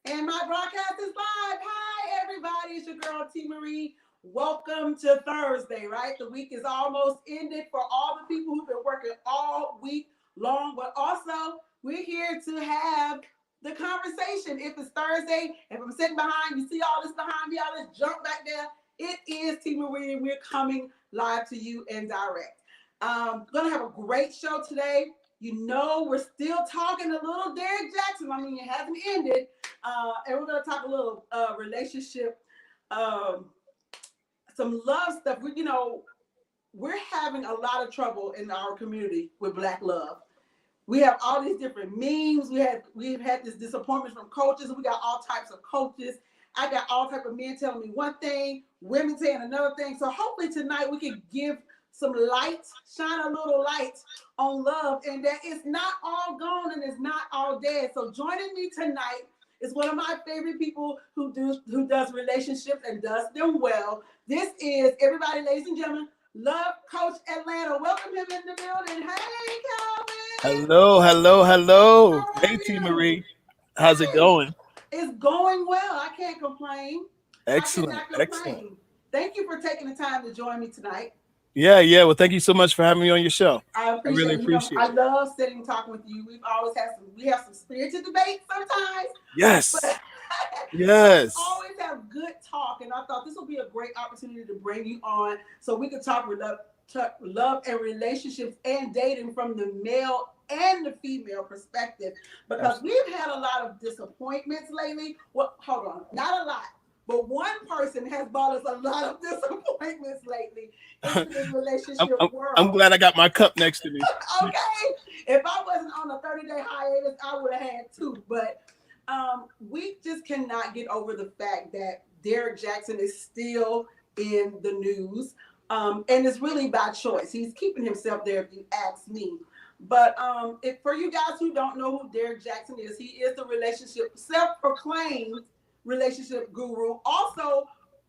And my broadcast is live. Hi, everybody. It's your girl, T. Marie. Welcome to Thursday, right? The week is almost ended for all the people who've been working all week long. But also, we're here to have the conversation. If it's Thursday, if I'm sitting behind, you see all this behind me, all this junk back there. It is T. Marie, and we're coming live to you in direct. Gonna have a great show today. You know, we're still talking a little Derrick Jaxn. I mean, it hasn't ended. And we're going to talk a little relationship, some love stuff. We're having a lot of trouble in our community with Black love. We have all these different memes. We've had this disappointment from coaches. We got all types of coaches. I got all type of men telling me one thing, women saying another thing. So hopefully tonight we can give some light, shine a little light on love, and that it's not all gone and it's not all dead. So joining me tonight is one of my favorite people who does relationships and does them well. This is, everybody, ladies and gentlemen, Love Coach Atlanta. Welcome him in the building. Hey, Calvin. Hello. Hey, T. Marie. How's it going? It's going well. I can't complain. Excellent. Thank you for taking the time to join me tonight. Yeah. Well, thank you so much for having me on your show. I really appreciate it. I love sitting and talking with you. We have some spirited debate sometimes. Yes. Yes. We always have good talk, and I thought this would be a great opportunity to bring you on so we could talk love and relationships and dating from the male and the female perspective, because we've had a lot of disappointments lately. Well, hold on, not a lot. But one person has brought us a lot of disappointments lately in this relationship world. I'm glad I got my cup next to me. Okay. If I wasn't on a 30-day hiatus, I would have had two. But we just cannot get over the fact that Derrick Jaxn is still in the news. And it's really by choice. He's keeping himself there, if you ask me. But for you guys who don't know who Derrick Jaxn is, he is the self-proclaimed relationship guru. Also,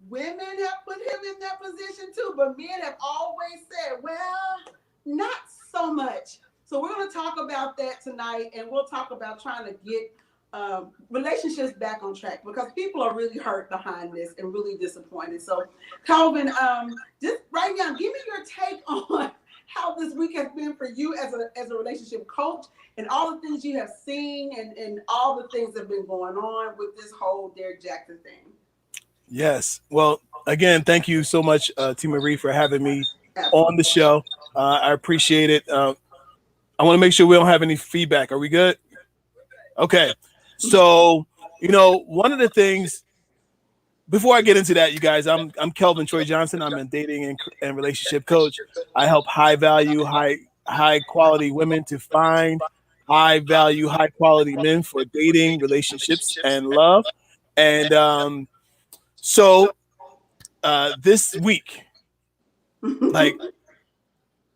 women have put him in that position too, but men have always said, well, not so much. So we're going to talk about that tonight, and we'll talk about trying to get relationships back on track, because people are really hurt behind this and really disappointed. So, Calvin, just right now, give me your take on how this week has been for you as a relationship coach, and all the things you have seen and all the things that have been going on with this whole Derrick Jaxn thing. Yes. Well, again, thank you so much, T. Marie, for having me on the show. I appreciate it. I want to make sure we don't have any feedback. Are we good? Okay. So, one of the things, before I get into that, you guys, I'm Kelvin Troy Johnson. I'm a dating and relationship coach. I help high value, high quality women to find high value, high quality men for dating, relationships, and love. And so this week,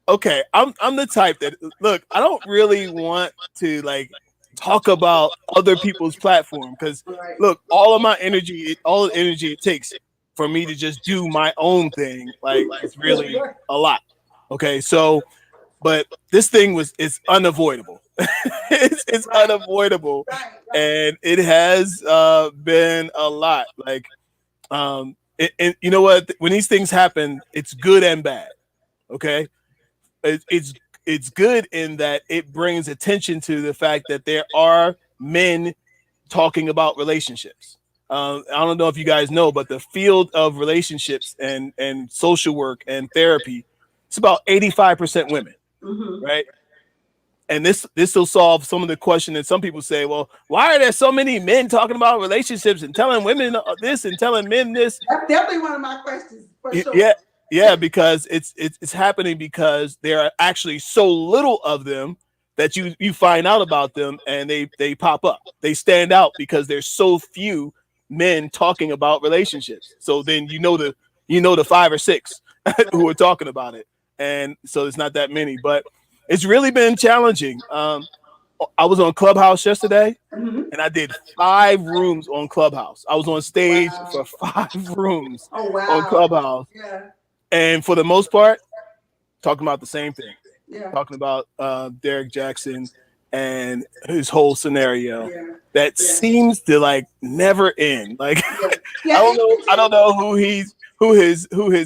okay, I'm the type that, look, I don't really want to talk about other people's platform, because look, all the energy it takes for me to just do my own thing, it's really a lot. Okay, so but this thing it's unavoidable. it's unavoidable, and it has been a lot. And you know what? When these things happen, it's good and bad. Okay, it's good in that it brings attention to the fact that there are men talking about relationships. I don't know if you guys know, but the field of relationships and social work and therapy, it's about 85% women, right? And this will solve some of the question that some people say, well, why are there so many men talking about relationships and telling women this and telling men this? That's definitely one of my questions, for sure. Yeah, because it's happening because there are actually so little of them that you find out about them, and they pop up. They stand out because there's so few men talking about relationships. So then you know the 5 or 6 who are talking about it, and so it's not that many. But it's really been challenging. I was on Clubhouse yesterday, and I did 5 rooms on Clubhouse. I was on stage for 5 rooms on Clubhouse. Yeah. And for the most part, talking about the same thing. Yeah. Talking about Derrick Jaxn and his whole scenario Yeah. that Yeah. seems to like never end. Like Yeah. Yeah. I don't know who his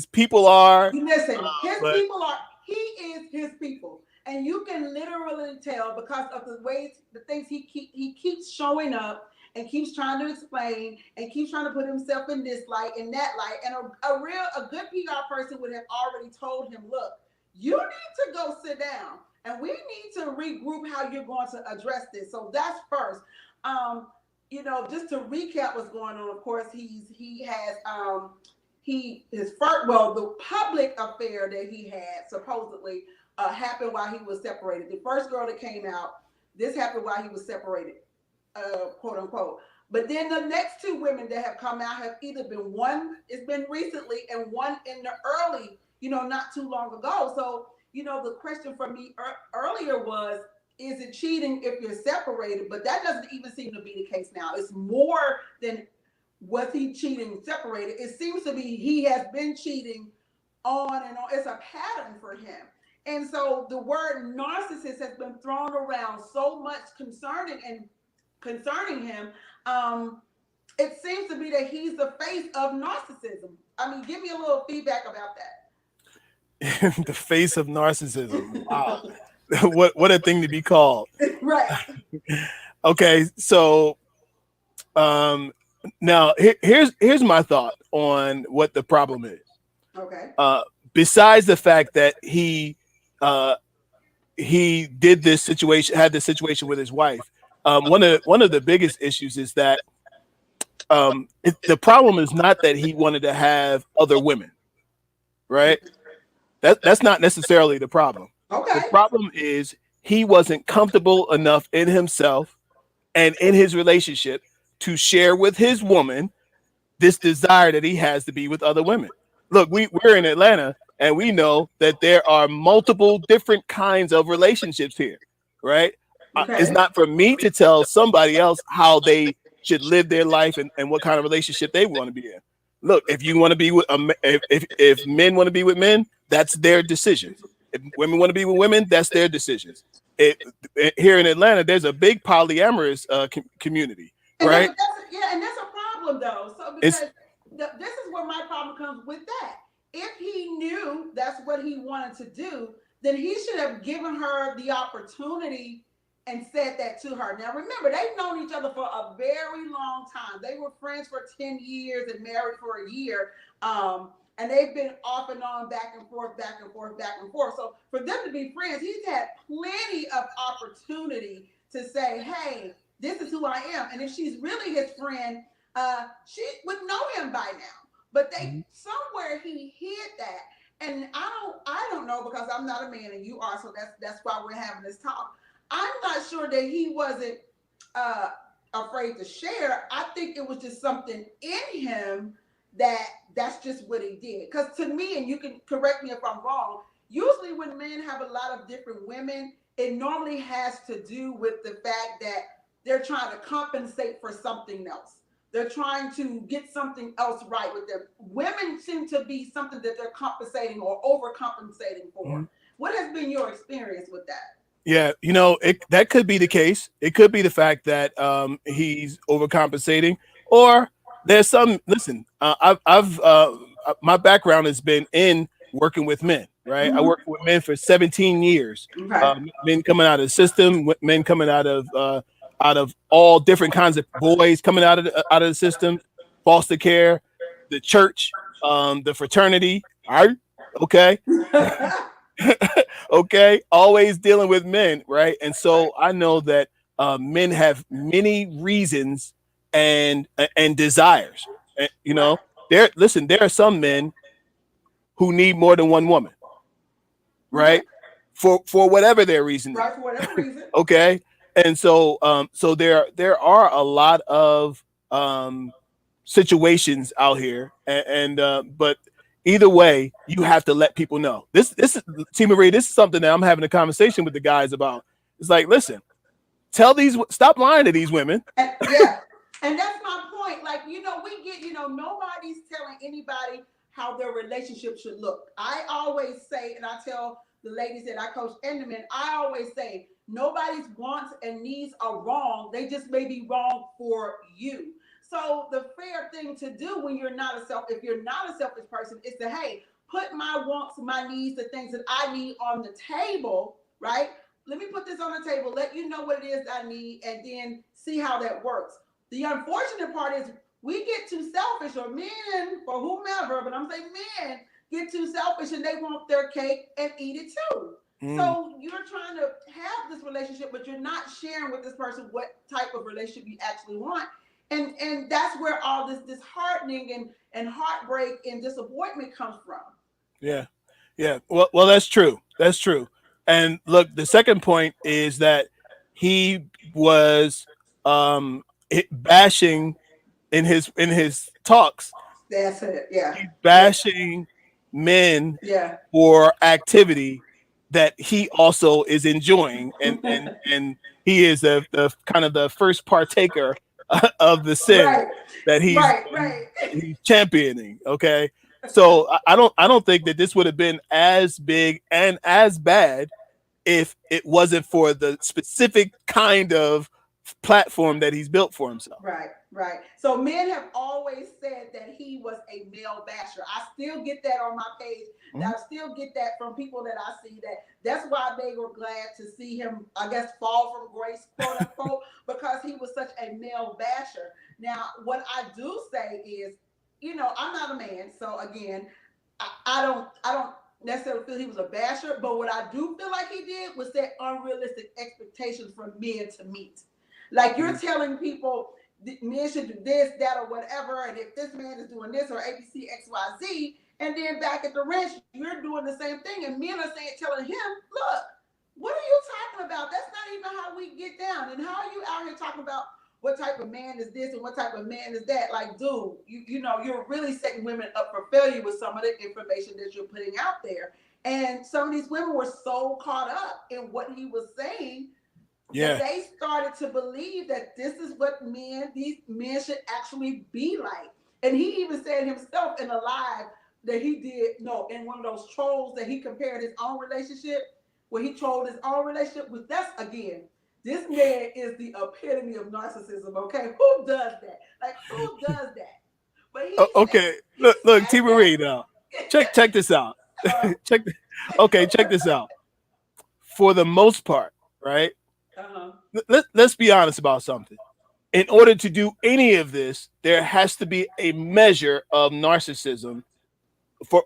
people are. Listen, his But people are, he is his people. And you can literally tell because of the ways, the things he keeps showing up and keeps trying to explain and keeps trying to put himself in this light and that light. And a good PR person would have already told him, look, you need to go sit down and we need to regroup how you're going to address this. So that's first. Just to recap what's going on, of course, he has his first, well, the public affair that he had supposedly happened while he was separated. The first girl that came out, this happened while he was separated, quote unquote. But then the next two women that have come out have either been one, it's been recently, and one in the early, not too long ago. So, the question for me earlier was, is it cheating if you're separated? But that doesn't even seem to be the case now. It's more than was he cheating separated. It seems to be he has been cheating on and on. It's a pattern for him. And so the word narcissist has been thrown around so much concerning him. It seems to be that he's the face of narcissism. I mean, give me a little feedback about the face of narcissism. Wow. what a thing to be called. that. Right. Okay, so now here's my thought on what the problem is. Okay. Besides the fact that he did had this situation with his wife, one of the biggest issues is that the problem is not that he wanted to have other women, right? That's not necessarily the problem. Okay. The problem is he wasn't comfortable enough in himself and in his relationship to share with his woman this desire that he has to be with other women. Look, we're in Atlanta and we know that there are multiple different kinds of relationships here, right? Okay. It's not for me to tell somebody else how they should live their life and what kind of relationship they want to be in. Look, if you want to be with if men want to be with men, that's their decisions. If women want to be with women, that's their decisions. Here in Atlanta, there's a big polyamorous community, right? And that's a problem though. So because this is where my problem comes with that. If he knew that's what he wanted to do, then he should have given her the opportunity and said that to her. Now remember, they've known each other for a very long time. They were friends for 10 years and married for a year. And they've been off and on, back and forth, back and forth, back and forth. So for them to be friends, he's had plenty of opportunity to say, hey, this is who I am. And if she's really his friend, she would know him by now. But somewhere he hid that. And I don't know, because I'm not a man and you are, so that's why we're having this talk. I'm not sure that he wasn't afraid to share. I think it was just something in him that's just what he did. Because to me, and you can correct me if I'm wrong, usually when men have a lot of different women, it normally has to do with the fact that they're trying to compensate for something else. They're trying to get something else right with them. Women seem to be something that they're compensating or overcompensating for. Mm-hmm. What has been your experience with that? Yeah, that could be the case. It could be the fact that he's overcompensating, or there's some. Listen, I've my background has been in working with men. Right, mm-hmm. I worked with men for 17 years. Okay. Men coming out of the system, men coming out of all different kinds of boys coming out of the system, foster care, the church, the fraternity. All right, okay. Okay, always dealing with men, right? And so I know that men have many reasons and desires. And, there are some men who need more than one woman, right? For whatever their reason. Right, for whatever reason. Okay, and so so there are a lot of situations out here, and but. Either way, you have to let people know. This is T. Marie. This is something that I'm having a conversation with the guys about. It's like, listen, stop lying to these women. And that's my point. Like, we get, nobody's telling anybody how their relationship should look. I always say, and I tell the ladies that I coach and the men, I always say, Nobody's wants and needs are wrong. They just may be wrong for you. So the fair thing to do when you're not if you're not a selfish person is to, hey, put my wants, my needs, the things that I need on the table, right? Let me put this on the table, let you know what it is I need, and then see how that works. The unfortunate part is we get too selfish, or men, or whomever, but I'm saying men get too selfish and they want their cake and eat it too. So you're trying to have this relationship, but you're not sharing with this person what type of relationship you actually want. And that's where all this disheartening and heartbreak and disappointment comes from. Yeah. Yeah. Well, that's true. That's true. And look, the second point is that he was bashing in his talks. That's it. Yeah. He's bashing men Yeah. for activity that he also is enjoying, and he is the kind of the first partaker of the sin Right. that Right. he's championing. Okay, so I don't think that this would have been as big and as bad if it wasn't for the specific kind of platform that he's built for himself. Right. So men have always said that he was a male basher. I still get that on my page. I still get that from people that I see. That's why they were glad to see him, I guess, fall from grace, quote unquote, because he was such a male basher. Now, what I do say is, I'm not a man, so again, I don't necessarily feel he was a basher, but what I do feel like he did was set unrealistic expectations for men to meet. Like, you're telling people men should do this, that, or whatever, and if this man is doing this or ABC, XYZ, and then back at the ranch, you're doing the same thing, and men are telling him, look, what are you talking about? That's not even how we get down. And how are you out here talking about what type of man is this and what type of man is that? Like, dude, you're really setting women up for failure with some of the information that you're putting out there. And some of these women were so caught up in what he was saying, that they started to believe that this is what these men should actually be like. And he even said himself in a live that he did, in one of those trolls, that he compared his own relationship, where he trolled his own relationship with. That's, again, this man is the epitome of narcissism. Okay, who does that? Like, who does that? But okay, look, T. Marie, now check this out. Check this out. For the most part, right? Let's be honest about something. In order to do any of this, there has to be a measure of narcissism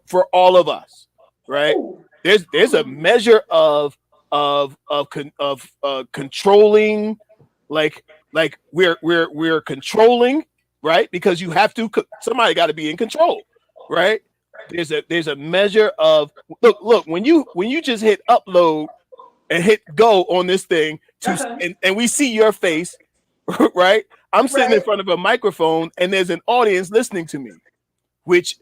for all of us, right? There's a measure of controlling, like we're controlling, right? Because you have to. Somebody got to be in control, right? There's a measure of look when you just hit upload and hit go on this thing and we see your face, right? I'm sitting in front of a microphone and there's an audience listening to me, which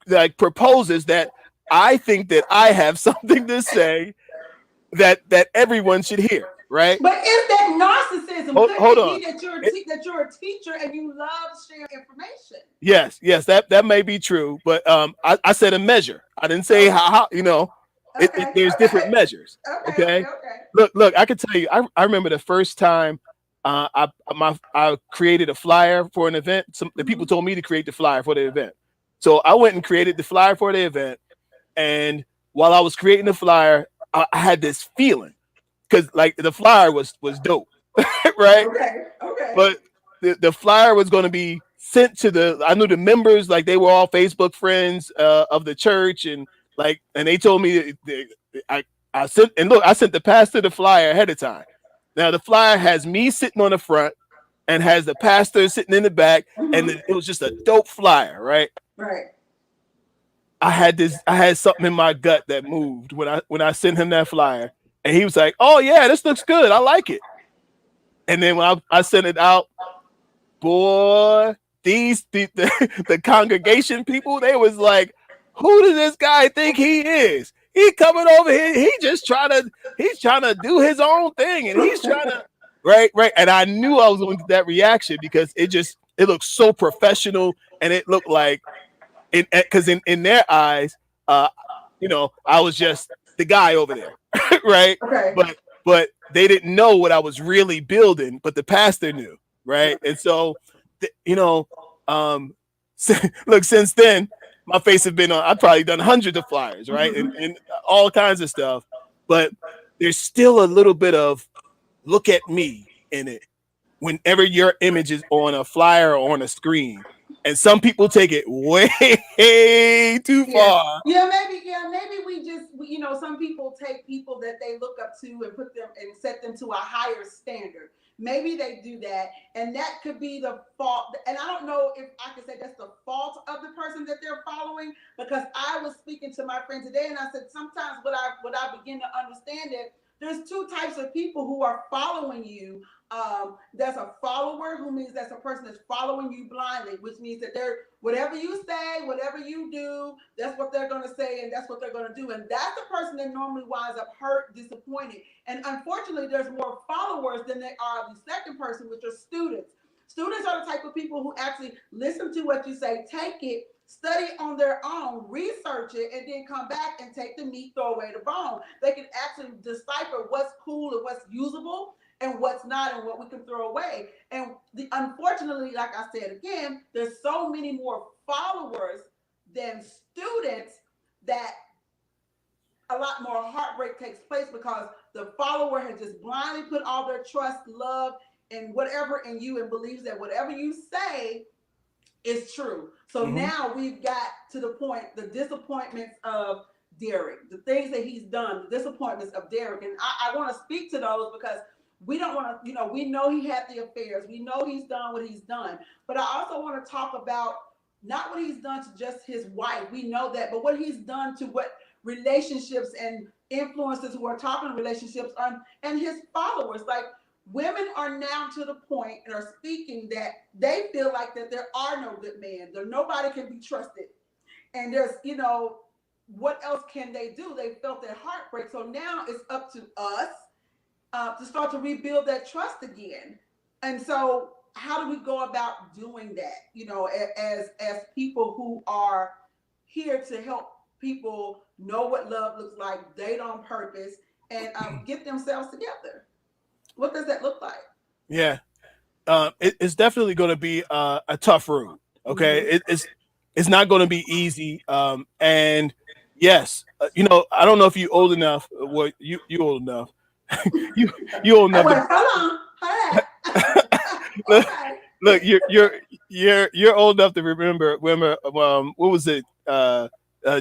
like proposes that I think that I have something to say that everyone should hear, right? But is that narcissism? Hold on. That you're a teacher and you love sharing information. Yes, that may be true, but I said a measure. I didn't say how there's different measures. Okay. Look, I can tell you. I remember the first time I created a flyer for an event. The people told me to create the flyer for the event, so I went and created the flyer for the event. And while I was creating the flyer, I had this feeling, because like the flyer was dope, right? Okay. But the flyer was going to be sent to I knew the members, like they were all Facebook friends of the church, and they told me I sent the pastor the flyer ahead of time. Now the flyer has me sitting on the front and has the pastor sitting in the back, and it was just a dope flyer, right? Right. I had something in my gut that moved when I sent him that flyer, and he was like, "Oh yeah, this looks good. I like it." And then when I sent it out, boy, the congregation people, they was like, "Who does this guy think he is? He coming over here. He's trying to do his own thing, and he's trying to right." And I knew I was going to get that reaction because it looked so professional, and it looked like because in their eyes, I was just the guy over there, right? Okay. but they didn't know what I was really building, but the pastor knew, right? And so, look, since then, my face has been on, I've probably done hundreds of flyers, right? And all kinds of stuff, but there's still a little bit of look at me in it whenever your image is on a flyer or on a screen. And some people take it way too far. Maybe some people take people that they look up to and put them and set them to a higher standard. Maybe they do that, and that could be the fault. And I don't know if I can say that's the fault of the person that they're following, because I was speaking to my friend today, and I said sometimes what I begin to understand it. There's two types of people who are following you. There's a follower, who means that's a person that's following you blindly, which means that they're whatever you say, whatever you do, that's what they're going to say and that's what they're going to do. And that's the person that normally winds up hurt, disappointed. And unfortunately, there's more followers than there are the second person, which are students. Students are the type of people who actually listen to what you say, take it, study on their own, research it, and then come back and take the meat, throw away the bone. They can actually decipher what's cool and what's usable and what's not, and what we can throw away. And unfortunately, like I said again, there's so many more followers than students that a lot more heartbreak takes place, because the follower has just blindly put all their trust, love, and whatever in you, and believes that whatever you say is true. So now we've got to the point, the disappointments of Derrick, the things that he's done, the disappointments of Derrick. And I want to speak to those, because we don't want to, we know he had the affairs. We know he's done what he's done. But I also want to talk about not what he's done to just his wife. We know that. But what he's done to what relationships and influencers who are talking relationships and his followers. Like, women are now to the point and are speaking that they feel like that there are no good men. That nobody can be trusted. And there's, what else can they do? They felt that heartbreak. So now it's up to us to start to rebuild that trust again. And so how do we go about doing that? As people who are here to help people know what love looks like, date on purpose, and get themselves together. What does that look like? Yeah, it's definitely going to be a tough road. Okay, it's not going to be easy. And yes, I don't know if you're old enough. Well, you old enough. you old enough. Hold on. Look, you're old enough to remember. What was it?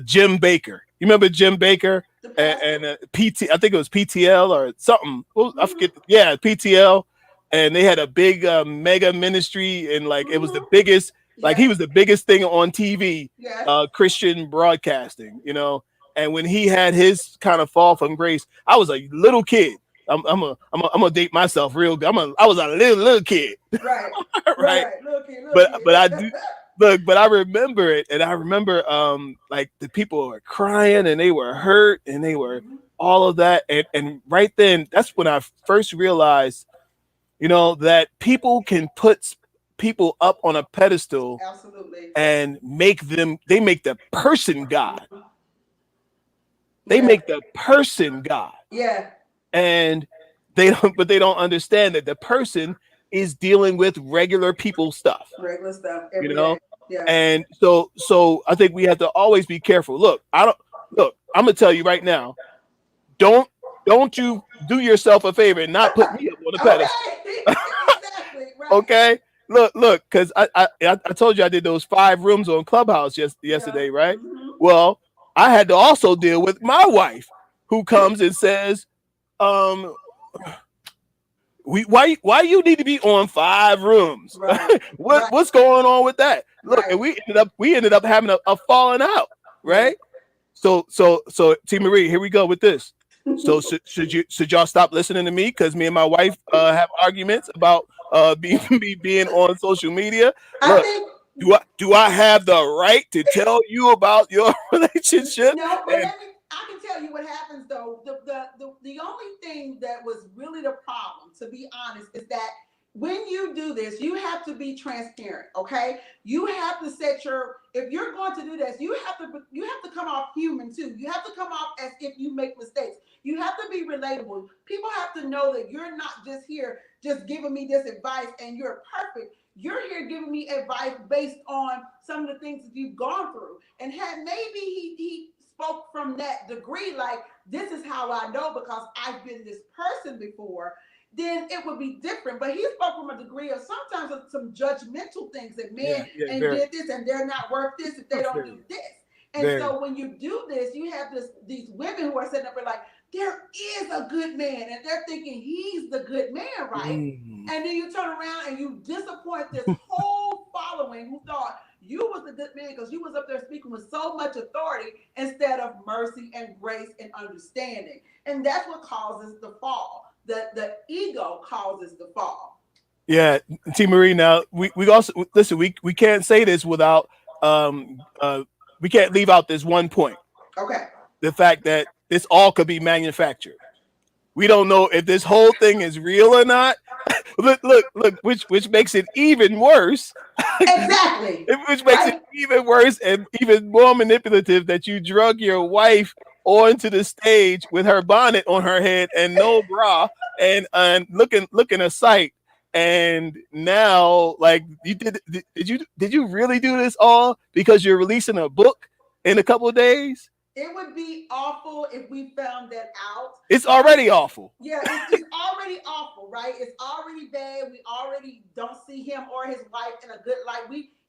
Jim Baker. You remember Jim Baker and PT? I think it was PTL or something. I forget. Yeah, PTL. And they had a big mega ministry, and like it was the biggest. Like he was the biggest thing on TV, Christian broadcasting. And when he had his kind of fall from grace, I was a little kid. I'm gonna date myself real good. I was a little kid. Right. Right. Little kid. But I do look, but I remember it, and I remember like the people were crying and they were hurt and they were all of that. And right then, that's when I first realized, that people can put people up on a pedestal. Absolutely. And make the person God. They make the person God. Yeah. And they don't understand that the person is dealing with regular people stuff. Regular stuff. Every day. Yeah. And so I think we have to always be careful. Look, I'm gonna tell you right now, don't you do yourself a favor and not put me up on the pedestal. Exactly. Right. Okay. Look, because I told you I did those 5 rooms on Clubhouse yesterday, right? Well, I had to also deal with my wife, who comes and says, why you need to be on 5 rooms? Right. What's going on with that? Look, and we ended up having a falling out, right? So T. Marie, here we go with this. So should y'all stop listening to me because me and my wife have arguments about being on social media? Look, do I have the right to tell you about your relationship? No, but I can tell you what happens though. The only thing that was really the problem, to be honest, is that when you do this, you have to be transparent, okay? You have to set your, if you're going to do this, you have to come off human too. You have to come off as if you make mistakes. You have to be relatable. People have to know that you're not just here just giving me this advice and you're perfect. You're here giving me advice based on some of the things that you've gone through. And had maybe he spoke from that degree, like, this is how I know because I've been this person before, then it would be different. But he spoke from a degree of sometimes of some judgmental things that men and very, did this and they're not worth this if they don't very, do this. And very. so when you do this, you have these women who are sitting up there like, there is a good man, and they're thinking he's the good man, right? And then you turn around and you disappoint this whole following who thought you was the good man because you was up there speaking with so much authority instead of mercy and grace and understanding. And that's what causes the fall. The ego causes the fall. Yeah, T. Marie. Now we also listen. We can't say this without we can't leave out this one point. Okay. The fact that this all could be manufactured. We don't know if this whole thing is real or not. look, which makes it even worse. Exactly. Which makes it even worse and even more manipulative that you drug your wife onto the stage with her bonnet on her head and no bra and looking a sight. And now, like, did you really do this all because you're releasing a book in a couple of days? It would be awful if we found that out. It's already awful. Yeah, it's already awful, right? It's already bad. We already don't see him or his wife in a good light.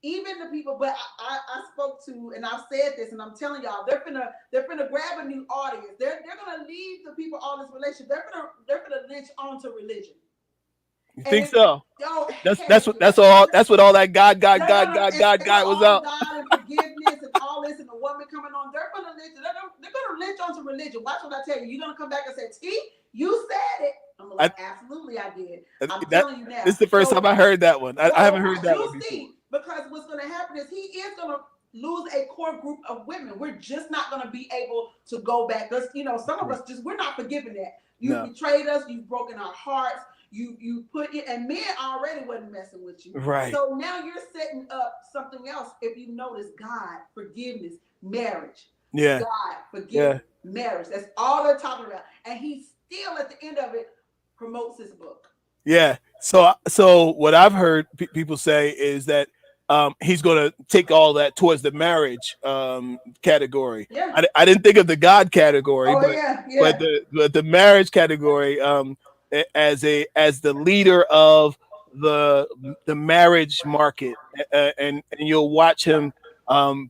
Even the people, but I spoke to, and I've said this, and I'm telling y'all, they're gonna grab a new audience. They're gonna leave the people on this relationship. They're gonna lynch onto religion. You think so? That's what all that God was out. God and forgiveness and all this and the woman coming on. They're gonna lynch onto religion. Watch what I tell you. You're gonna come back and say, T, you said it. I'm like, absolutely I did. I'm telling you now. This is the first time I heard that one. I haven't heard that one before. Because what's gonna happen is he is gonna lose a core group of women. We're just not gonna be able to go back. Because some of us we're not forgiving that. You betrayed us, you've broken our hearts. You put it, and men already wasn't messing with you. Right. So now you're setting up something else. If you notice, God, forgiveness, marriage. Yeah. God, forgiveness, marriage. That's all they're talking about. And he still, at the end of it, promotes his book. Yeah. So what I've heard people say is that he's going to take all that towards the marriage category. Yeah. I didn't think of the God category, but the marriage category. As the leader of the marriage market, and you'll watch him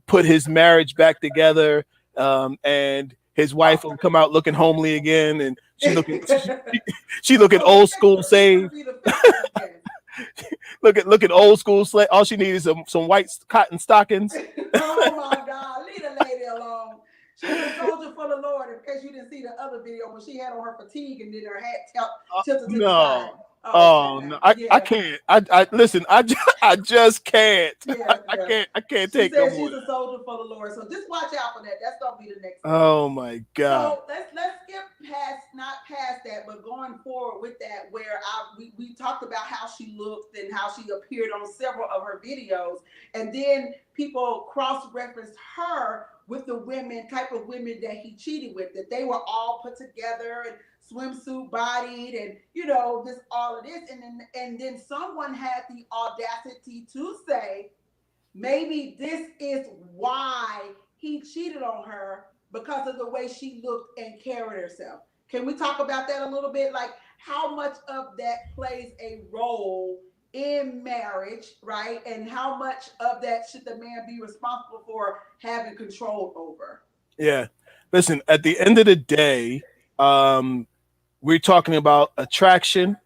put his marriage back together, and his wife will come out looking homely again, and she looking old school saved. looking old school slave. All she needs is some white cotton stockings. Oh my God, leave the lady alone. She's a soldier for the Lord. In case you didn't see the other video when she had on her fatigue and then her hat tilted to the side. No, I can't. I listen. I just can't. I can't take no more. She's a soldier for the Lord. So just watch out for that. That's gonna be the next one. Oh my God. So let's skip not past that, but going forward with that, where we talked about how she looked and how she appeared on several of her videos, and then people cross-referenced her with the type of women that he cheated with, that they were all put together and swimsuit bodied and this all of this, and then someone had the audacity to say maybe this is why he cheated on her, because of the way she looked and carried herself. Can we talk about that a little bit? Like, how much of that plays a role in marriage, right? And how much of that should the man be responsible for having control over? Yeah. Listen, at the end of the day, we're talking about attraction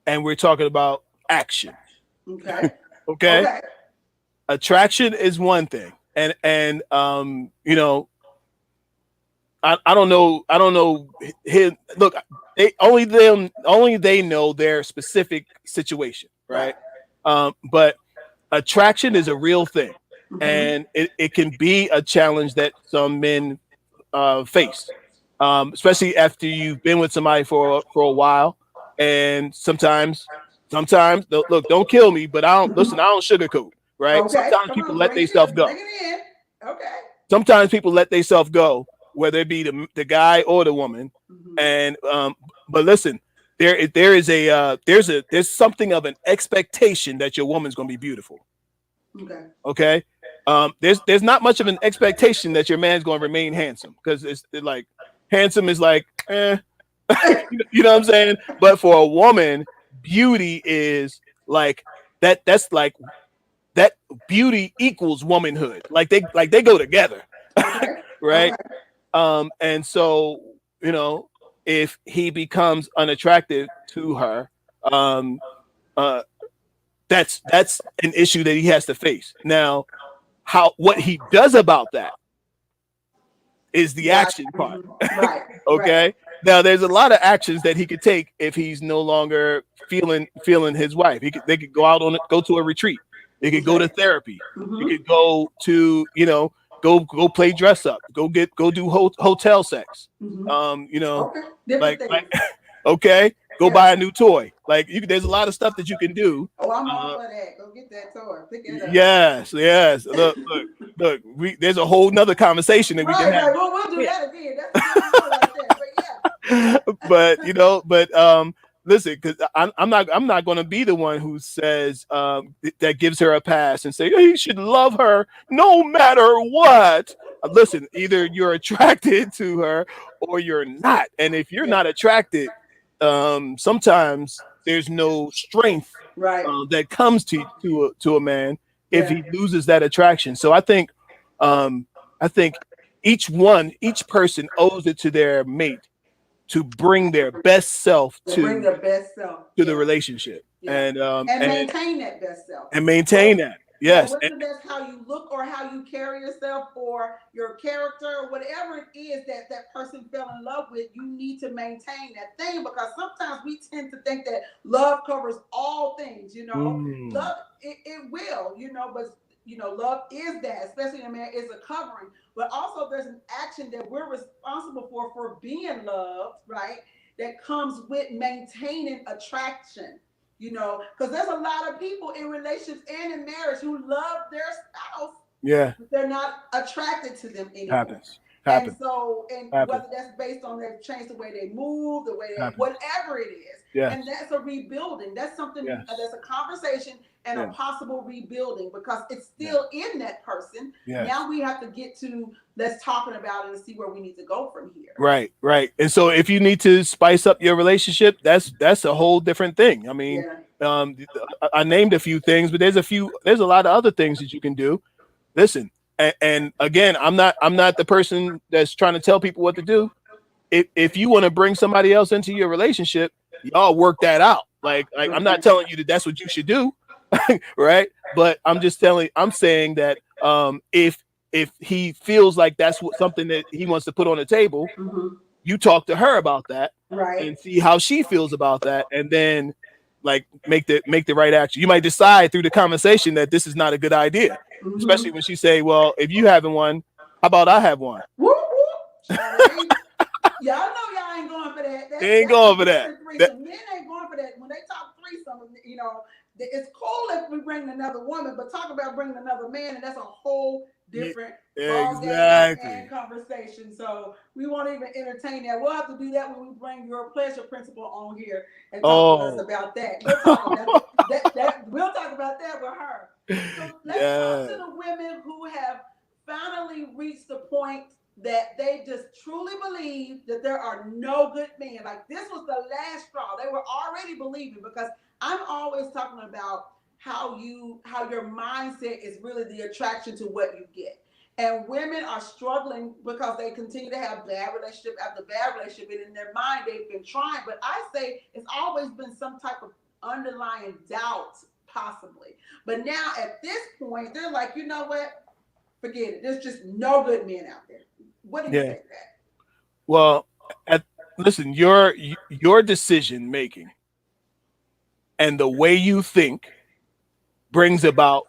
and we're talking about action. Okay. Okay. Attraction is one thing. And I don't know his look. Only they know their specific situation, right? But attraction is a real thing, and it can be a challenge that some men face, especially after you've been with somebody for a while, And sometimes, look, don't kill me, but I don't sugarcoat, right? Okay, Sometimes come people on, let bring themselves it in. go. Bring it in. Okay. Sometimes people let themselves go, whether it be the guy or the woman. And but listen, there's something of an expectation that your woman's gonna be beautiful. Okay. Okay. There's not much of an expectation that your man's gonna remain handsome, because it's like handsome is like you know what I'm saying? But for a woman, beauty is like that's like that beauty equals womanhood. Like they go together. Okay. Right? Okay. And so, you know, if he becomes unattractive to her, um uh that's an issue that he has to face. Now, what he does about that is the Got action part. right. Right. Okay. Now there's a lot of actions that he could take if he's no longer feeling his wife. They could go out go to a retreat. They could go to therapy. You could go to, go play dress up. Go do hotel sex. Okay. Different Like things. okay, go Yeah. buy a new toy. Like there's a lot of stuff that you can do. Oh, I'm all for that. Go get that toy. Pick it up. Yes. Look. There's a whole nother conversation that we can have. Right. Well, we'll do that again. That's a good one right there. But yeah. but listen, because I'm not going to be the one who says that gives her a pass and say, oh, you should love her no matter what. Listen, either you're attracted to her or you're not, and if you're not attracted, sometimes there's no strength that comes to a man if he loses that attraction. So I think each person owes it to their mate to bring their best self to the relationship. And maintain that best self. And maintain that. Yes. Whether that's how you look or how you carry yourself or your character or whatever it is that person fell in love with, you need to maintain that thing, because sometimes we tend to think that love covers all things, Love, it will, but love is that, especially in a man, is a covering. But also there's an action that we're responsible for being loved, right? That comes with maintaining attraction. Because there's a lot of people in relationships and in marriage who love their spouse. Yeah. But they're not attracted to them anymore. Happens. And whether that's based on they've changed the way they move, the way they, whatever it is. Yes. And that's a rebuilding. That's something, that's a conversation and a possible rebuilding, because it's still in that person. Yes. Now we have to get to, let's talking about it and see where we need to go from here. Right. And so if you need to spice up your relationship, that's a whole different thing. I mean, I named a few things, but there's a lot of other things that you can do. Listen, and again, I'm not the person that's trying to tell people what to do. If you want to bring somebody else into your relationship, y'all work that out. Like I'm not telling you that that's what you should do, right? But I'm saying that if he feels like that's something that he wants to put on the table, you talk to her about that, and see how she feels about that, and then like make the right action. You might decide through the conversation that this is not a good idea, especially when she say, well, if you having one, how about I have one? Whoop, whoop. Y'all know y'all ain't going for that. They ain't going for that. Men ain't going for that. When they talk threesome, it's cool if we bring another woman, but talk about bringing another man, and that's a whole different conversation. So we won't even entertain that. We'll have to do that when we bring your pleasure principle on here and talk to us about that. We'll talk about that. We'll talk about that with her. So let's talk to the women who have finally reached the point that they just truly believe that there are no good men. Like, this was the last straw. They were already believing, because I'm always talking about how your mindset is really the attraction to what you get. And women are struggling because they continue to have bad relationship after bad relationship, and in their mind they've been trying. But I say it's always been some type of underlying doubt, possibly. But now at this point, they're like, you know what? Forget it. There's just no good men out there. What do you say to that? Well, listen, your decision making and the way you think brings about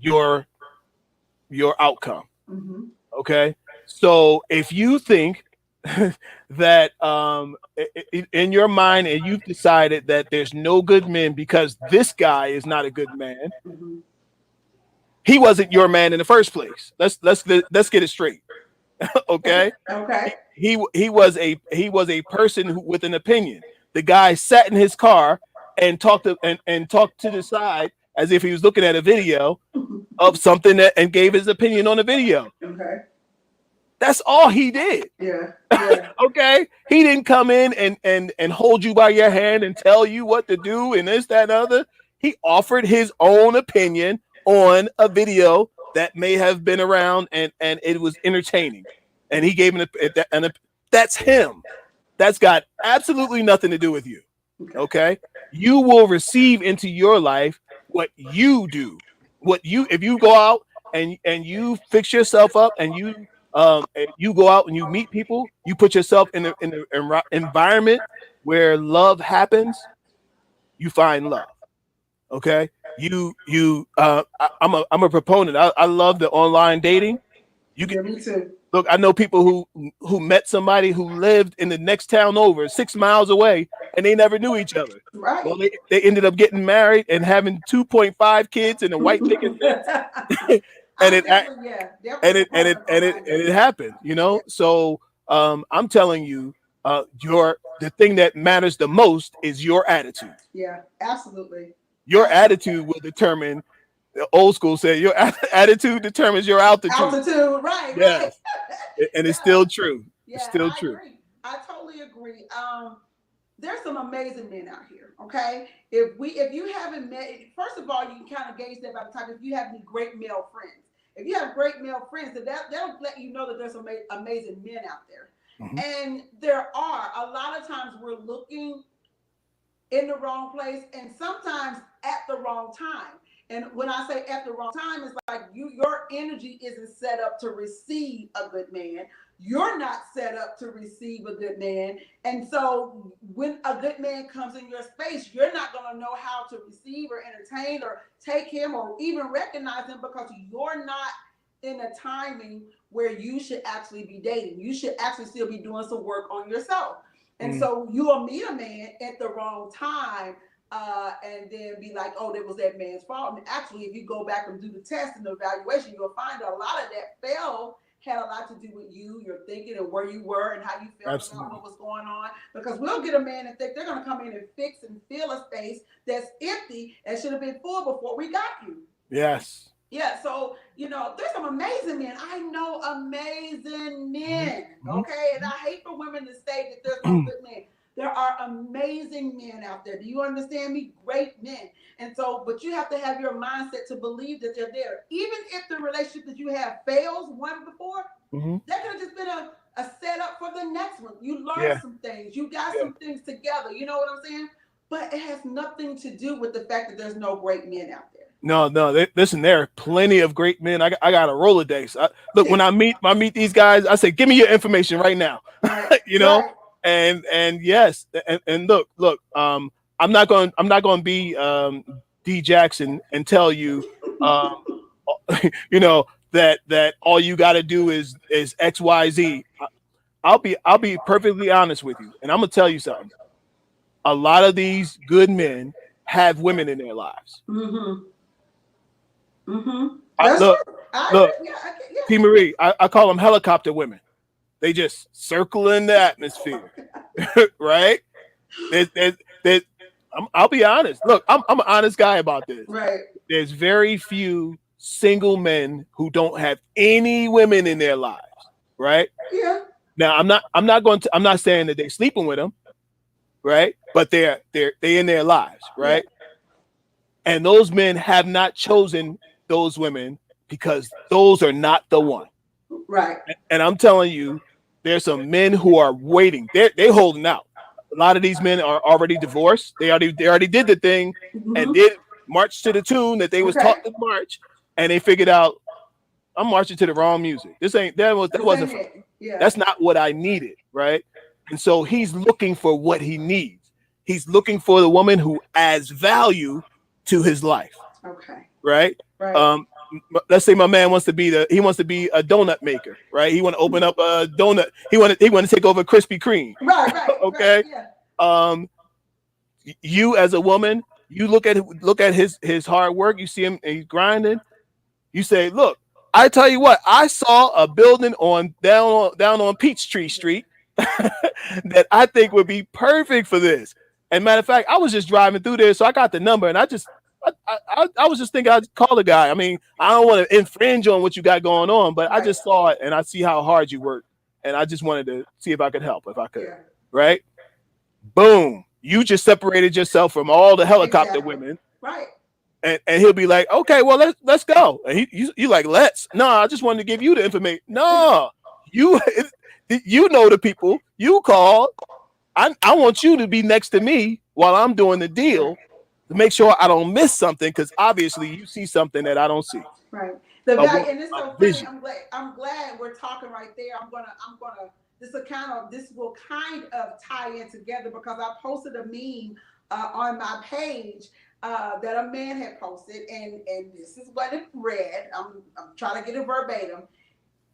your outcome. Okay, so if you think that in your mind, and you've decided that there's no good men because this guy is not a good man. Mhm. He wasn't your man in the first place. Let's get it straight. Okay. Okay. He was a person with an opinion. The guy sat in his car and talked to the side as if he was looking at a video of something and gave his opinion on the video. Okay. That's all he did. Yeah. Yeah. Okay. He didn't come in and hold you by your hand and tell you what to do and this, that, and other. He offered his own opinion on a video that may have been around and it was entertaining. And he gave that's him. That's got absolutely nothing to do with you. Okay. You will receive into your life what you do. If you go out and you fix yourself up and you go out and you meet people, you put yourself in an environment where love happens, you find love. Okay. I'm a proponent. I love the online dating. Yeah, me too. Look, I know people who met somebody who lived in the next town over 6 miles away and they never knew each other. Right. Well, they ended up getting married and having 2.5 kids and a white picket fence. and it happened, you know? So I'm telling you, the thing that matters the most is your attitude. Yeah, absolutely. Your attitude will determine. The old school said your attitude determines your altitude. Altitude, right? Yes. Right. And it's still true. Yeah, it's still I true. Agree. I totally agree. There's some amazing men out here. Okay, if you haven't met, first of all, you can kind of gauge that by the time if you have any great male friends. If you have great male friends, then that'll let you know that there's some amazing men out there. Mm-hmm. And there are a lot of times we're looking in the wrong place, and sometimes at the wrong time. And when I say at the wrong time, it's like your energy isn't set up to receive a good man. You're not set up to receive a good man. And so when a good man comes in your space, you're not going to know how to receive or entertain or take him or even recognize him because you're not in a timing where you should actually be dating. You should actually still be doing some work on yourself. And so you'll meet a man at the wrong time. And then be like, oh, that was that man's fault. And actually, if you go back and do the test and the evaluation, you'll find a lot of that had a lot to do with you, your thinking, and where you were and how you felt about what was going on. Because we'll get a man and think they're going to come in and fix and fill a space that's empty and should have been full before we got you. Yes. Yeah, so, there's some amazing men. I know amazing men, okay? And I hate for women to say that there's no good men. There are amazing men out there. Do you understand me? Great men. And so, but you have to have your mindset to believe that they're there. Even if the relationship that you have fails one before, that could have just been a setup for the next one. You learned some things. You got some things together. You know what I'm saying? But it has nothing to do with the fact that there's no great men out there. No. Listen, there are plenty of great men. I got a Rolodex. Look, when I meet these guys, I say, give me your information right now. You know? Right. And yes, and look, I'm not going to be D Jaxn and tell you, that all you got to do is XYZ. I'll be perfectly honest with you, and I'm gonna tell you something. A lot of these good men have women in their lives. Look, T. Marie, I call them helicopter women. They just circle in the atmosphere, right? I'll be honest. Look, I'm an honest guy about this. Right. There's very few single men who don't have any women in their lives, right? Yeah. Now, I'm not saying that they're sleeping with them, right? But they're in their lives, right? Yeah. And those men have not chosen those women because those are not the one. Right. And I'm telling you, there's some men who are waiting. They're holding out. A lot of these men are already divorced. They already did the thing and did march to the tune that they was taught to march, and they figured out, I'm marching to the wrong music. That's not what I needed, right? And so he's looking for what he needs. He's looking for the woman who adds value to his life. Okay. Right. let's say my man wants to be a donut maker, right? He want to open up a donut. He want to take over Krispy Kreme. Right. Okay. Right, yeah. You as a woman, you look at his hard work. You see him, he's grinding. You say, look, I tell you what, I saw a building down on Peachtree Street that I think would be perfect for this. And matter of fact, I was just driving through there, so I got the number, and I was just thinking I'd call the guy. I mean, I don't want to infringe on what you got going on, but I just saw it and I see how hard you work, and I just wanted to see if I could help, if I could. Yeah. Right? Boom. You just separated yourself from all the helicopter women. Right. And he'll be like, okay, well, let's go. And you like, let's. No, I just wanted to give you the information. No, you know the people. You call. I want you to be next to me while I'm doing the deal to make sure I don't miss something, because obviously you see something that I don't see. Right. The value, and it's so funny. I'm glad we're talking right there. I'm gonna this will kind of tie in together, because I posted a meme on my page that a man had posted, and this is what it read. I'm trying to get it verbatim.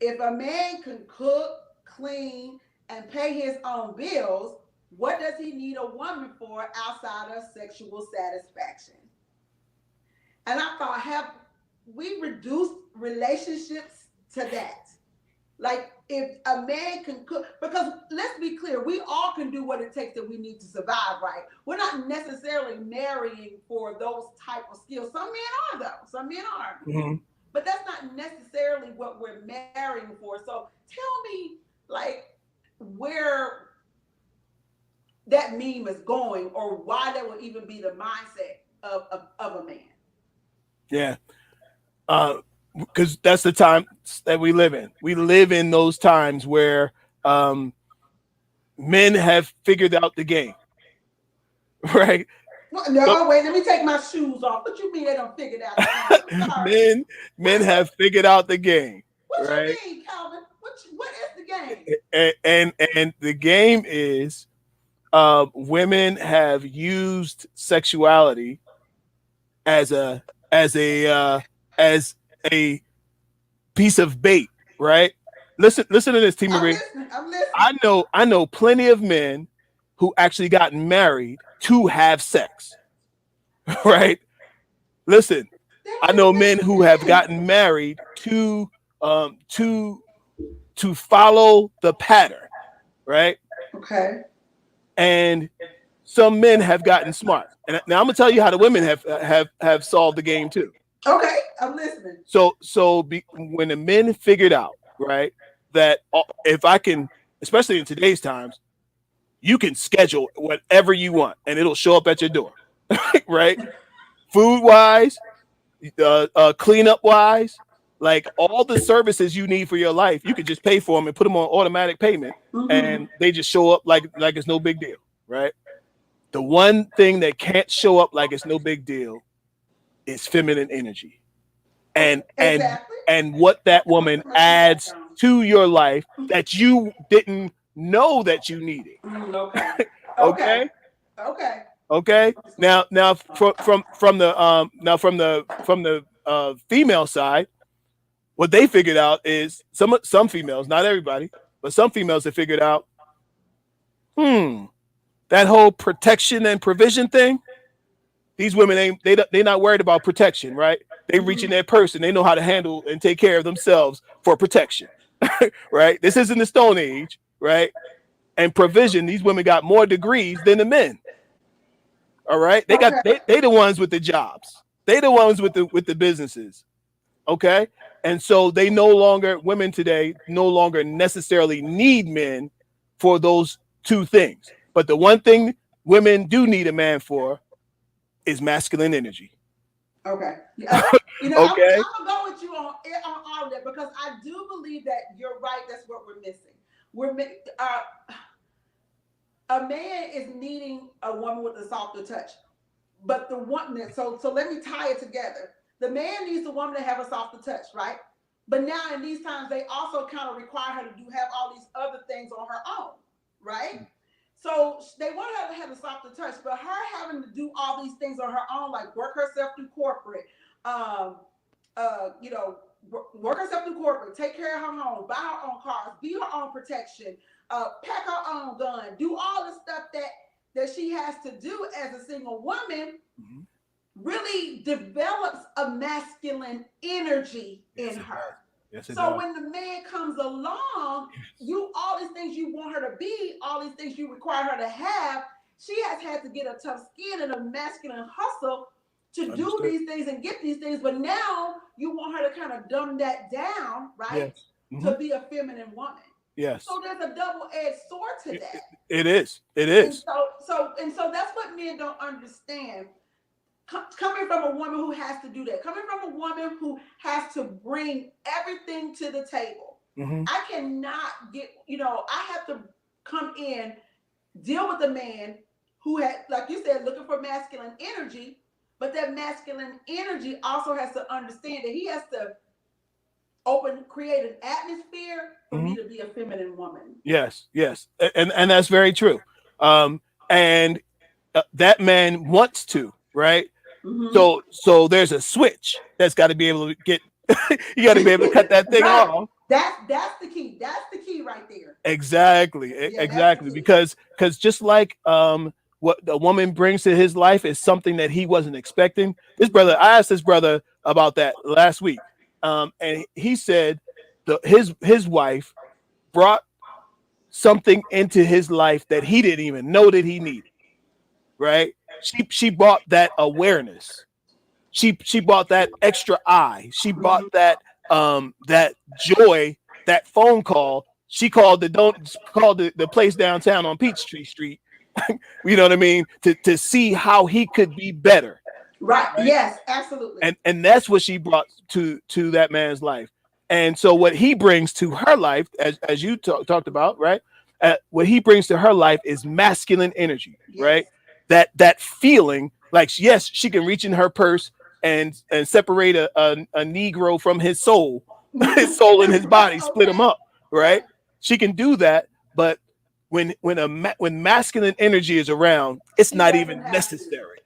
If a man can cook, clean, and pay his own bills, what does he need a woman for outside of sexual satisfaction? And I thought, have we reduced relationships to that? Like, if a man can cook, because let's be clear, we all can do what it takes that we need to survive, right? We're not necessarily marrying for those type of skills. Some men are, though. Some men are. Mm-hmm. But that's not necessarily what we're marrying for. So tell me, like, where that meme is going, or why that would even be the mindset of a man. Yeah. Because that's the time that we live in. We live in those times where men have figured out the game, right? No, wait, let me take my shoes off. What you mean they don't figure out the game? Men have figured out the game. What right? You mean, Calvin? What is the game? And the game is women have used sexuality as a piece of bait, right? Listen to this, T. Marie. I'm listening. I know plenty of men who actually got married to have sex, right? Listen, I know men who have gotten married to follow the pattern, right? Okay. And some men have gotten smart. And now I'm gonna tell you how the women have solved the game too. Okay, I'm listening. When the men figured out, right, that if I can, especially in today's times, you can schedule whatever you want and it'll show up at your door, right? Food wise, cleanup wise, like all the services you need for your life, you can just pay for them and put them on automatic payment, and they just show up like it's no big deal, right? The one thing that can't show up like it's no big deal is feminine energy, and what that woman adds to your life that you didn't know that you needed. Okay. Now from the female side, what they figured out is some females, not everybody, but some females have figured out, that whole protection and provision thing. These women they're not worried about protection, right? They reach in their purse and they know how to handle and take care of themselves for protection, right? This isn't the Stone Age, right? And provision, these women got more degrees than the men. All right, they the ones with the jobs. They the ones with the businesses. Okay, and so women today no longer necessarily need men for those two things. But the one thing women do need a man for is masculine energy. Okay. Okay. I'm gonna go with you on all of that, because I do believe that you're right. That's what we're missing. A man is needing a woman with a softer touch, but the one so let me tie it together. The man needs a woman to have a softer touch, right? But now in these times, they also kind of require her to have all these other things on her own, right? So they want her to have a softer touch, but her having to do all these things on her own, like work herself through corporate, work herself through corporate, take care of her home, buy her own cars, be her own protection, pack her own gun, do all the stuff that she has to do as a single woman, really develops a masculine energy in her. Yes, it so does. when the man comes along, all these things you want her to be, all these things you require her to have, she has had to get a tough skin and a masculine hustle to do these things and get these things. But now you want her to kind of dumb that down, right? Yes. To be a feminine woman. Yes. So there's a double-edged sword to that. It is. It is. And so that's what men don't understand. Coming from a woman who has to do that, coming from a woman who has to bring everything to the table. I cannot get, I have to come in, deal with a man who had, like you said, looking for masculine energy, but that masculine energy also has to understand that he has to create an atmosphere for me to be a feminine woman. Yes, yes. And that's very true. And that man wants to, right? So there's a switch that's got to be able to get, you got to be able to cut that thing off. That's the key. That's the key right there. Exactly. Exactly. Because just like what the woman brings to his life is something that he wasn't expecting. I asked this brother about that last week. And he said his wife brought something into his life that he didn't even know that he needed. Right? She brought that awareness. She brought that extra eye. She brought that joy, that phone call. She called the place downtown on Peachtree Street. You know what I mean? To see how he could be better. Right. Yes, absolutely. And that's what she brought to that man's life. And so what he brings to her life, as you talked about, right? What he brings to her life is masculine energy, right? That feeling like, yes, she can reach in her purse and separate a Negro from his soul and his body, split him up, right? She can do that, but when masculine energy is around, it's not even necessary.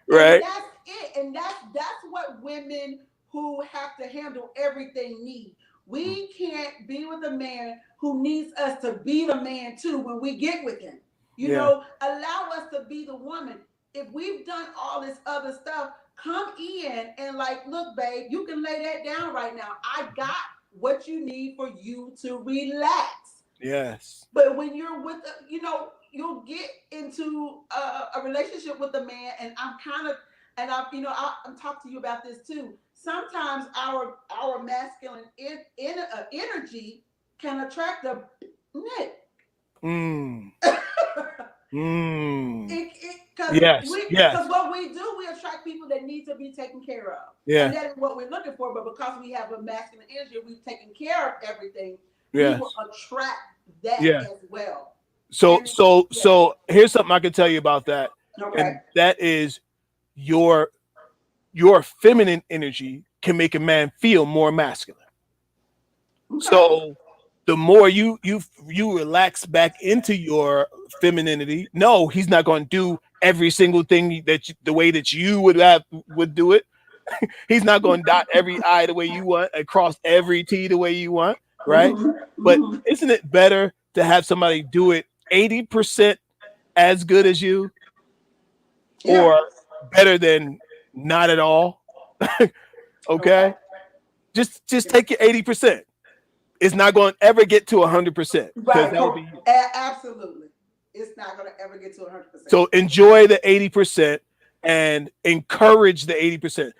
Right? And that's it. And that's what women who have to handle everything need. We can't be with a man who needs us to be the man too when we get with him. Allow us to be the woman. If we've done all this other stuff, come in and like, look, babe, you can lay that down right now. I got what you need for you to relax. Yes. But when you're with, you'll get into a relationship with a man, and I'm talking to you about this too. Sometimes our masculine energy can attract a Nick. Because what we do, we attract people that need to be taken care of. Yeah. And that is what we're looking for. But because we have a masculine energy, we've taken care of everything. Yeah. We will attract that as well. So here's something I can tell you about that. Okay. And that is your feminine energy can make a man feel more masculine. Okay. So the more you relax back into your femininity, no, he's not going to do every single thing the way that you would do it. He's not going to dot every I the way you want and cross every T the way you want, right? But isn't it better to have somebody do it 80% as good as you, or better than not at all? Okay, just take your 80%. It's not going to ever get to 100%. Right. That would be absolutely. It's not going to ever get to 100%. So enjoy the 80% and encourage the 80%.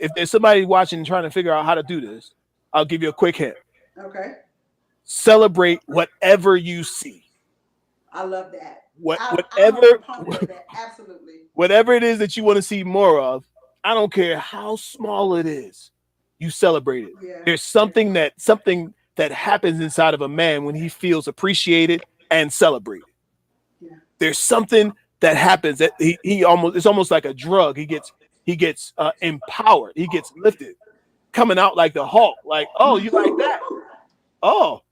If there's somebody watching and trying to figure out how to do this, I'll give you a quick hint. Okay. Celebrate whatever you see. I love that. Absolutely. Whatever it is that you want to see more of, I don't care how small it is, you celebrate it. Yeah. There's something that happens inside of a man when he feels appreciated and celebrated. Yeah. There's something that happens that it's almost like a drug. He gets empowered. He gets lifted, coming out like the Hulk. Like, oh, you like that? Oh,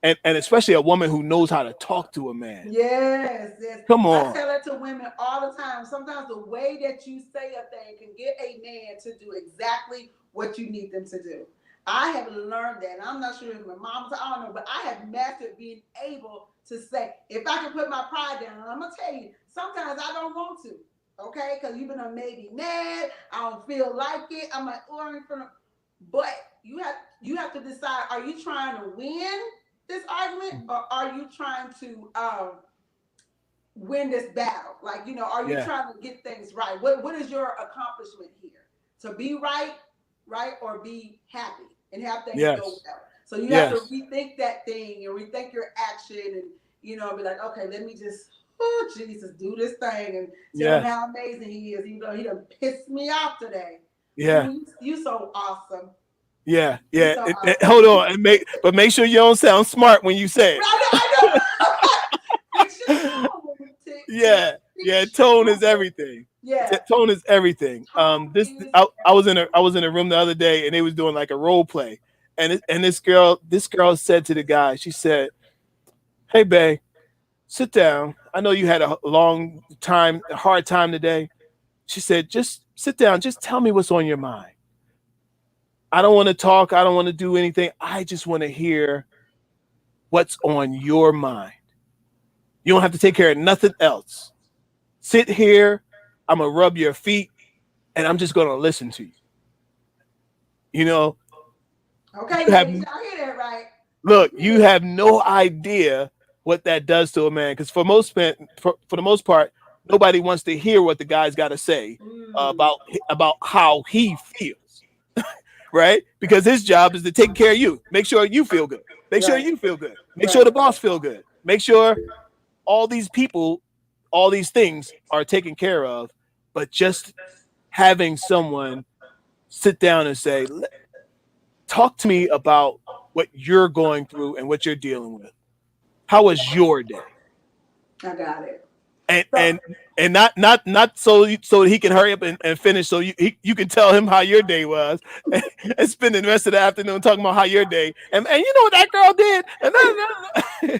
and especially a woman who knows how to talk to a man. Yes, yes. Come I on. tell that to women all the time. Sometimes the way that you say a thing can get a man to do exactly what you need them to do. I have learned that. And I'm not sure if my mom's, I don't know, but I have mastered being able to say, if I can put my pride down, and I'm going to tell you, sometimes I don't want to, okay? Because you've been made me mad. I don't feel like it. I'm like, but you have to decide, are you trying to win this argument, or are you trying to win this battle? Like, are you Yeah. trying to get things right? What is your accomplishment here? To be right, or be happy and have things go Yes. well. So you have to Yes. rethink that thing and rethink your action, and be like, okay, let me just, oh Jesus, do this thing and tell him Yes. how amazing he is, even though he done pissed me off today. Yeah. You so awesome. Yeah. You Yeah. so Hold awesome. on, and make sure you don't sound smart when you say it. I know. Fix your tone. Yeah. Yeah. Fix Tone your is tone. everything. Yeah. Tone is everything. Tone This is I was in everything. a room the other day, and they was doing like a role play, and this girl said to the guy, she said, "Hey, babe, sit down. I know you had a hard time today." She said, "Just sit down. Just tell me what's on your mind. I don't want to talk. I don't want to do anything. I just want to hear what's on your mind. You don't have to take care of nothing else. Sit here. I'm gonna rub your feet, and I'm just gonna listen to you. You know, Okay, you have ladies, y'all hear that right? look. You hear You have no idea what that does to a man. Because for the most part, nobody wants to hear what the guy's got to say that. about how he feels, right? Because his job is to take care of you, make sure you feel good, make sure Right, you feel good, make sure right. the boss feel good, make sure all these people, all these things are taken care of. But just having someone sit down and say, talk to me about what you're going through and what you're dealing with. How was your day? I got it. And So, not so he can hurry up and finish, so you can tell him how your day was, and spend the rest of the afternoon talking about how your day, and you know what that girl did, and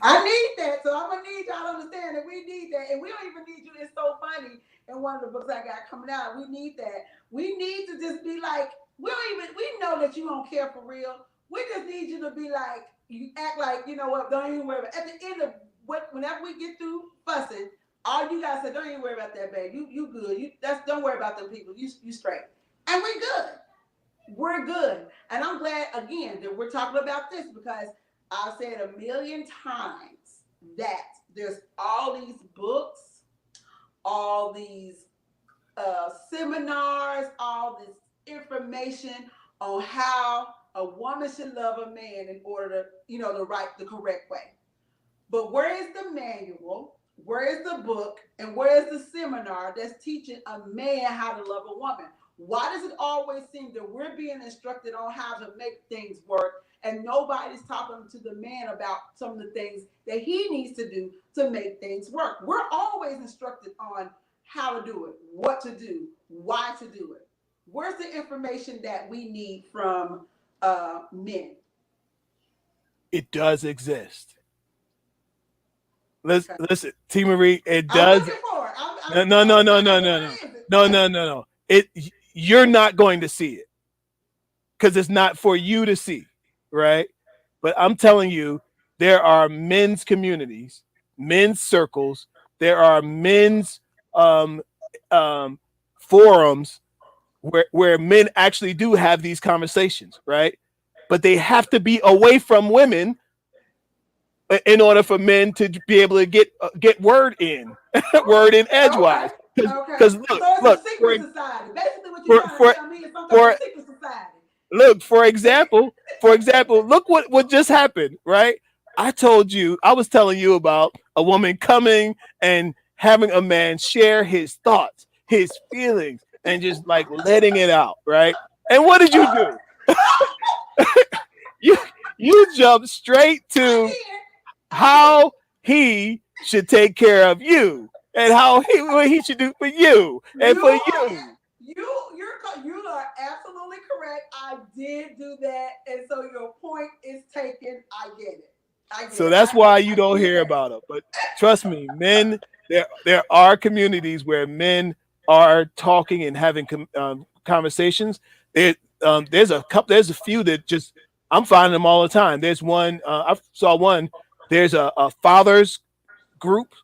I need that. So I'm gonna need y'all to understand that we need that, and we don't even need you. It's so funny. In one of the books I got coming out, we need that. We need to just be like, we know that you don't care for real. We just need you to be like, you act like, you know what, don't even worry about it. At the end of whenever we get through fussing, all you guys say, don't even worry about that, babe. You good. Don't worry about them people. You straight. And we good. We're good. And I'm glad again that we're talking about this, because I've said a million times that there's all these books, all these seminars, all this information on how a woman should love a man in order to, the correct way. But where is the manual? Where is the book? And where is the seminar that's teaching a man how to love a woman? Why does it always seem that we're being instructed on how to make things work, and nobody's talking to the man about some of the things that he needs to do to make things work? We're always instructed on how to do it, what to do, why to do it. Where's the information that we need from men? it does exist. Listen, Okay. listen, T. Marie, it I'm does. looking for it. No, no, no, no, no, no, Where no, is it? no, no, no, no. You're not going to see it because it's not for you to see, right? But I'm telling you, there are men's communities, men's circles, there are men's um, um, forums where men actually do have these conversations, right? But they have to be away from women in order for men to be able to get word in, word in Okay. edgewise. Okay. Because So look, it's a secret society. Basically, what you're for trying to for tell me is some type for of secret society. look, for example, look what just happened, right? I was telling you about a woman coming and having a man share his thoughts, his feelings, and just like letting it out, right? And what did you do? You you jumped straight I to did. I did. how he should take care of you and how what he should do for you and You for are you. you are absolutely correct. I did do that, and so your point is taken. I get it. I get So it. that's why you I don't get hear that. about them. But trust me, men, there are communities where men are talking and having conversations. There, there's a few that just I'm finding them all the time. There's one I saw one. There's a fathers group.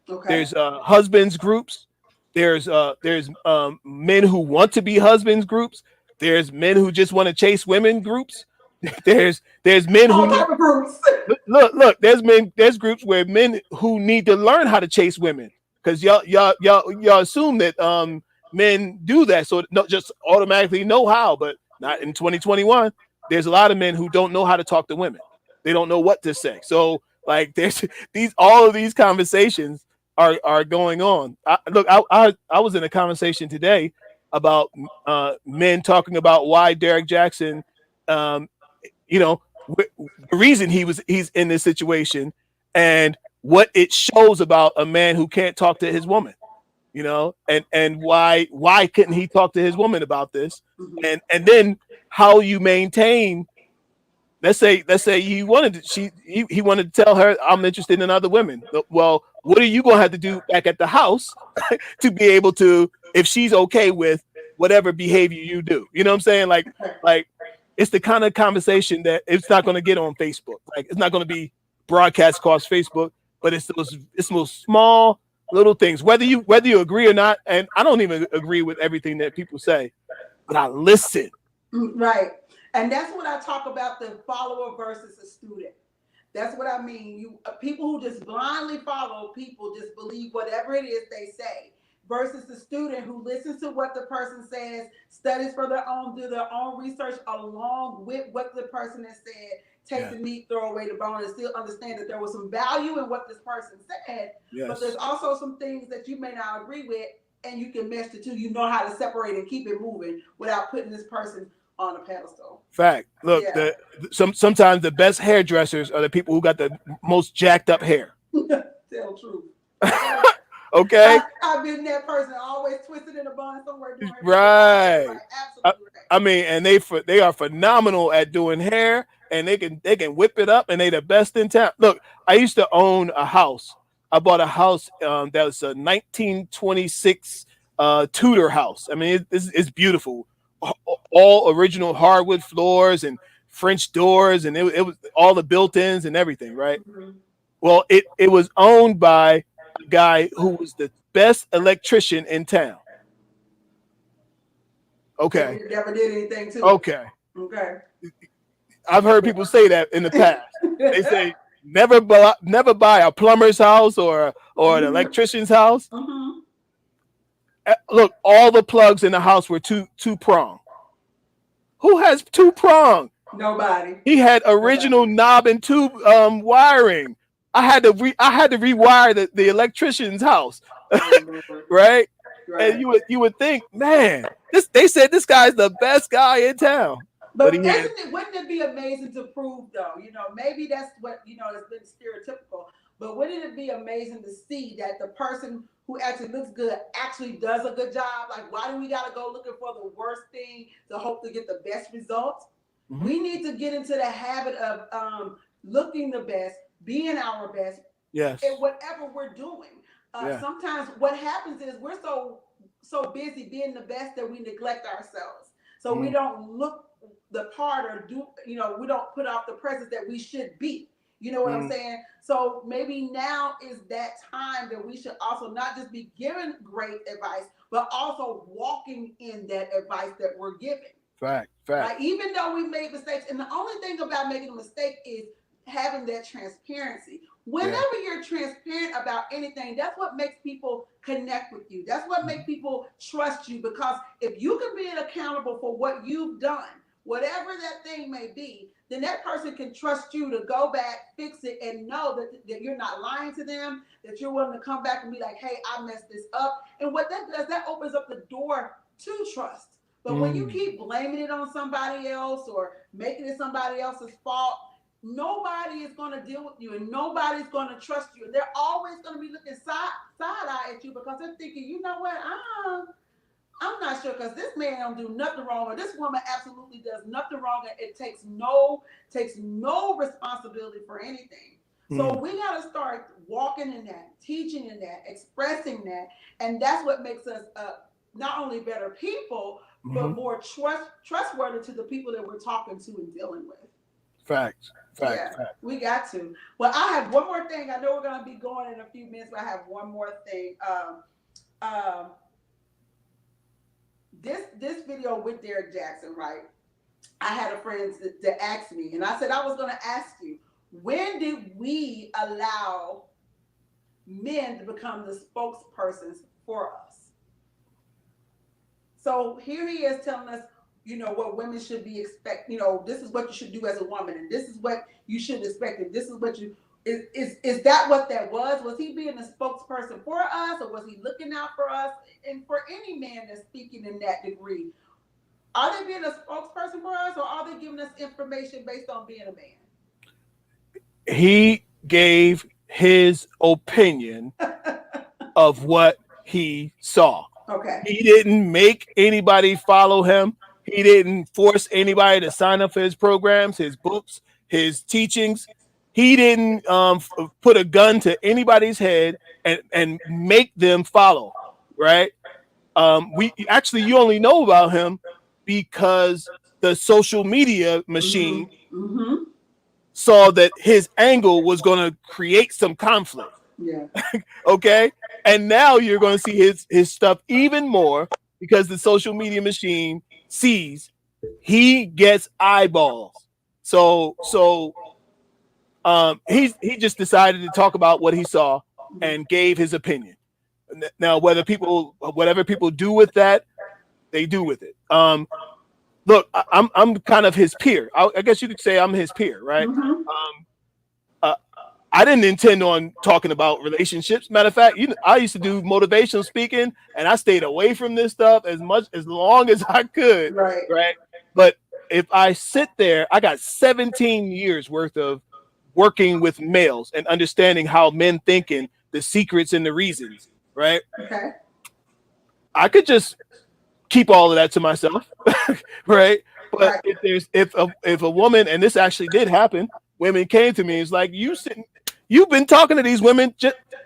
Okay. There's husbands groups. There's men who want to be husbands groups. There's men who just want to chase women groups. There's men who All need type of groups. look, there's groups where men who need to learn how to chase women because y'all assume that men do that, so not just automatically know how, but not in 2021. There's a lot of men who don't know how to talk to women. They don't know what to say. So like there's these all of these conversations are going on. I was in a conversation today about men talking about why Derrick Jaxn um, you know the reason he's in this situation and what it shows about a man who can't talk to his woman, and why couldn't he talk to his woman about this, Mhm. and then how you maintain. Let's say he wanted to tell her I'm interested in other women. Well, what are you gonna have to do back at the house to be able to, if she's okay with whatever behavior you do? You know what I'm saying? Like it's the kind of conversation that it's not going to get on Facebook. Like it's not going to be broadcast across Facebook, but it's those small little things. Whether you agree or not, and I don't even agree with everything that people say, but I listen. Right. And that's what I talk about, the follower versus a student. That's what I mean. You people who just blindly follow people, just believe whatever it is they say, versus the student who listens to what the person says, studies for their own, do their own research along with what the person has said, take Yeah. the meat, throw away the bone, and still understand that there was some value in what this person said. But there's Yes. also some things that you may not agree with, and you can mesh the two. You know how to separate and keep it moving without putting this person on a pedestal. Fact. Look, Yeah. sometimes the best hairdressers are the people who got the most jacked up hair. Tell truth. Okay. I've been that person, always twisted in a bun somewhere doing hair. You're absolutely Right. right. I, Absolutely right. I mean, and they are phenomenal at doing hair, and they can whip it up, and they the best in town. Look, I used to own a house. I bought a house that was a 1926 Tudor house. I mean, it's beautiful, all original hardwood floors and French doors, and it was all the built-ins and everything, right? Mhm. Well, it was owned by a guy who was the best electrician in town. And Okay. you never did anything to it. Okay. Okay. I've heard people say that in the past. They say never buy a plumber's house or an Mhm. electrician's house. Mhm. Look, all the plugs in the house were two prong. Who has two prong? Nobody. He had Nobody. original knob and tube wiring. I had to rewire the electrician's house, Oh Lord. right? And Right. you would think, man, they said this guy's the best guy in town, but But he had isn't it? Wouldn't it be amazing to prove, though? Maybe that's what has been stereotypical. But wouldn't it be amazing to see that the person who actually looks good actually does a good job? Like, why do we got to go looking for the worst thing to hope to get the best results? Mhm. We need to get into the habit of looking the best, being our best, in Yes, whatever we're doing. yeah. Sometimes what happens is we're so busy being the best that we neglect ourselves. So we Mm, don't look the part or do we don't put off the presence that we should be. You know what I'm mm, saying? So maybe now is that time that we should also not just be giving great advice, but also walking in that advice that we're giving. fact. Right? Even though we made mistakes, and the only thing about making a mistake is having that transparency. Yeah. Whenever you're transparent about anything, that's what makes people connect with you. That's what makes Mhm. people trust you, because if you can be accountable for what you've done, whatever that thing may be, then that person can trust you to go back, fix it, and know that you're not lying to them, that you're willing to come back and be like, hey, I messed this up. And what that does, that opens up the door to trust. But when you Mm, keep blaming it on somebody else or making it somebody else's fault, nobody is going to deal with you, and nobody's going to trust you. They're always going to be looking side eye at you, because they're thinking, you know what? I'm not sure because this man don't do nothing wrong, or this woman absolutely does nothing wrong, and it takes no responsibility for anything. So we got to start walking in that, teaching in that, expressing that, and that's what makes us not only better people, but more trustworthy to the people that we're talking to and dealing with. Facts. Yeah, we got to. Well, I have one more thing. I know we're going to be going in a few minutes, but I have one more thing. This video with Derrick Jaxn, right? I had a friend that asked me, and I said I was going to ask you, when did we allow men to become the spokespersons for us? So here he is telling us, what women should be expect. This is what you should do as a woman, and this is what you should expect, and this is what you is that what that was? Was he being a spokesperson for us, or was he looking out for us? And for any man that's speaking in that degree, are they being a spokesperson for us, or are they giving us information based on being a man? He gave his opinion of what he saw. Okay. He didn't make anybody follow him. He didn't force anybody to sign up for his programs, his books, his teachings. He didn't put a gun to anybody's head and make them follow, right? You only know about him because the social media machine saw that his angle was going to create some conflict. Yeah. Okay. And now you're going to see his stuff even more because the social media machine sees he gets eyeballs. So he just decided to talk about what he saw and gave his opinion. Now, whatever people do with that, they do with it. Look, I'm kind of his peer. I guess you could say I'm his peer, right? I didn't intend on talking about relationships. Matter of fact, I used to do motivational speaking, and I stayed away from this stuff as long as I could. Right. But if I sit there, I got 17 years worth of working with males and understanding how men think and the secrets and the reasons. Right. Okay. I could just keep all of that to myself. Right. But if a woman, and this actually did happen, women came to me, it's like, you've been talking to these women.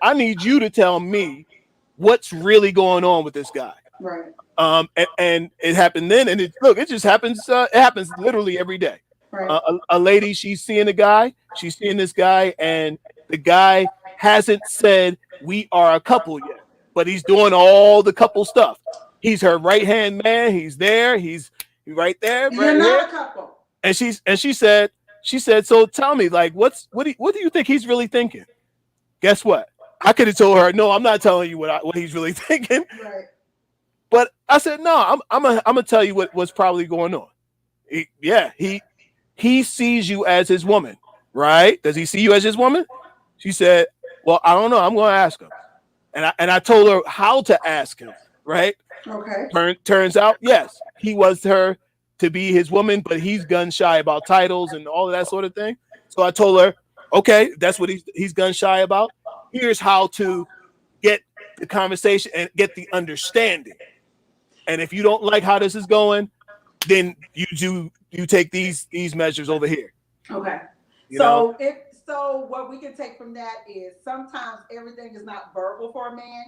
I need you to tell me what's really going on with this guy. Right. And it happened then, and it just happens. It happens literally every day. Right. A lady, she's seeing this guy, and the guy hasn't said we are a couple yet, but he's doing all the couple stuff. He's her right hand man. He's there. He's right there. You're not a couple. And she said, so tell me, like, what do you think he's really thinking? Guess what? I could have told her, no, I'm not telling you what he's really thinking. Right. But I said, no, I'm gonna tell you what's probably going on. He sees you as his woman, right? Does he see you as his woman? She said, well, I don't know. I'm going to ask him. And I told her how to ask him, right? Okay. Turns out, yes, he was her to be his woman, but he's gun shy about titles and all of that sort of thing. So I told her, okay, that's what he's gun shy about. Here's how to get the conversation and get the understanding. And if you don't like how this is going, then you take these measures over here. Okay. So what we can take from that is sometimes everything is not verbal for a man.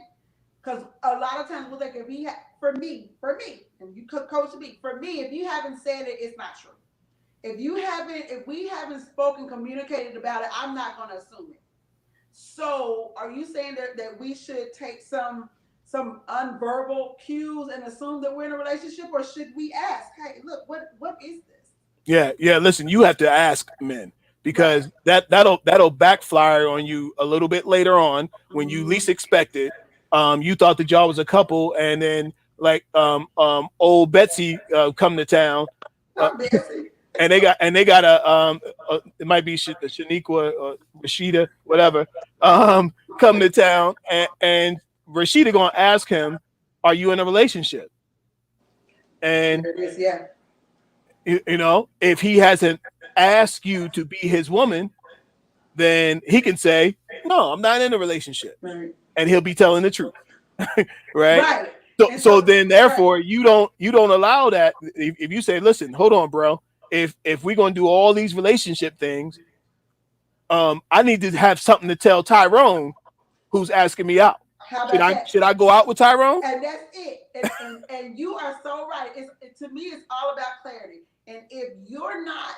Because a lot of times we'll think for me, and you could coach me, for me, if you haven't said it, it's not true. If we haven't spoken, communicated about it, I'm not going to assume it. So are you saying that we should take some unverbal cues and assume that we're in a relationship, or should we ask, hey, look, what is this? Yeah. Listen, you have to ask men, because that'll backfire on you a little bit later on when you least expect it. You thought that y'all was a couple, and then like old Betsy come to town, and they got it might be Shaniqua or Rashida, whatever, come to town, and Rashida gonna ask him, "Are you in a relationship?" And if he hasn't asked you to be his woman, then he can say, "No, I'm not in a relationship." Right. And he'll be telling the truth. Right. So And so so, then right, therefore you don't allow that. If you say, listen, hold on, bro. If we're gonna do all these relationship things, I need to have something to tell Tyrone who's asking me out. how Should about I that? should I go out with Tyrone? And that's it. And you are so right. To me, it's all about clarity. And if you're not,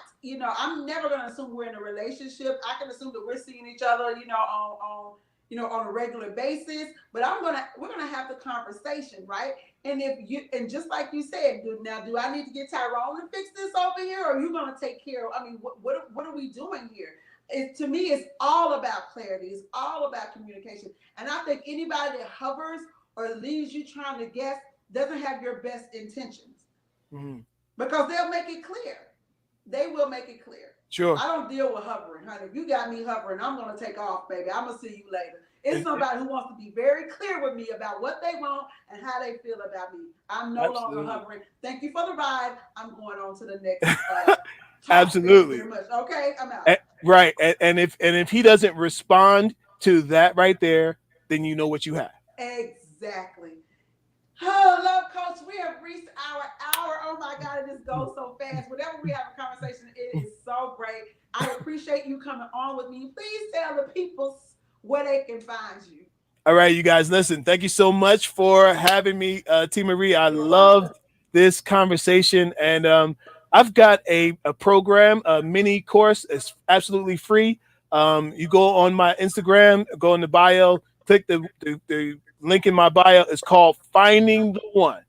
I'm never gonna assume we're in a relationship. I can assume that we're seeing each other, on a regular basis. But we're gonna have the conversation, right? And just like you said, do I need to get Tyrone to fix this over here, or are you gonna take care of? I mean, what are we doing here? To me, it's all about clarity. It's all about communication. And I think anybody that hovers or leaves you trying to guess doesn't have your best intentions, Mm-hmm. because they'll make it clear. They will make it clear. Sure. I don't deal with hovering, honey. If you got me hovering, I'm going to take off, baby. I'm going to see you later. It's somebody who wants to be very clear with me about what they want and how they feel about me. I'm no longer Absolutely. hovering. Thank you for the ride. I'm going on to the next talk. Thank you Absolutely. very much. Okay, I'm out. Right. And if he doesn't respond to that right there, then you know what you have. Exactly. Oh, Love Coach, we have reached our hour. Oh my God, it just goes so fast. Whenever we have a conversation, it is so great. I appreciate you coming on with me. Please tell the people where they can find you. All right, you guys, listen, thank you so much for having me, T. Marie. I You're welcome. loved this conversation. And I've got a program, a mini course. It's absolutely free. You go on my Instagram, go in the bio, click the link in my bio. It's called Finding the One.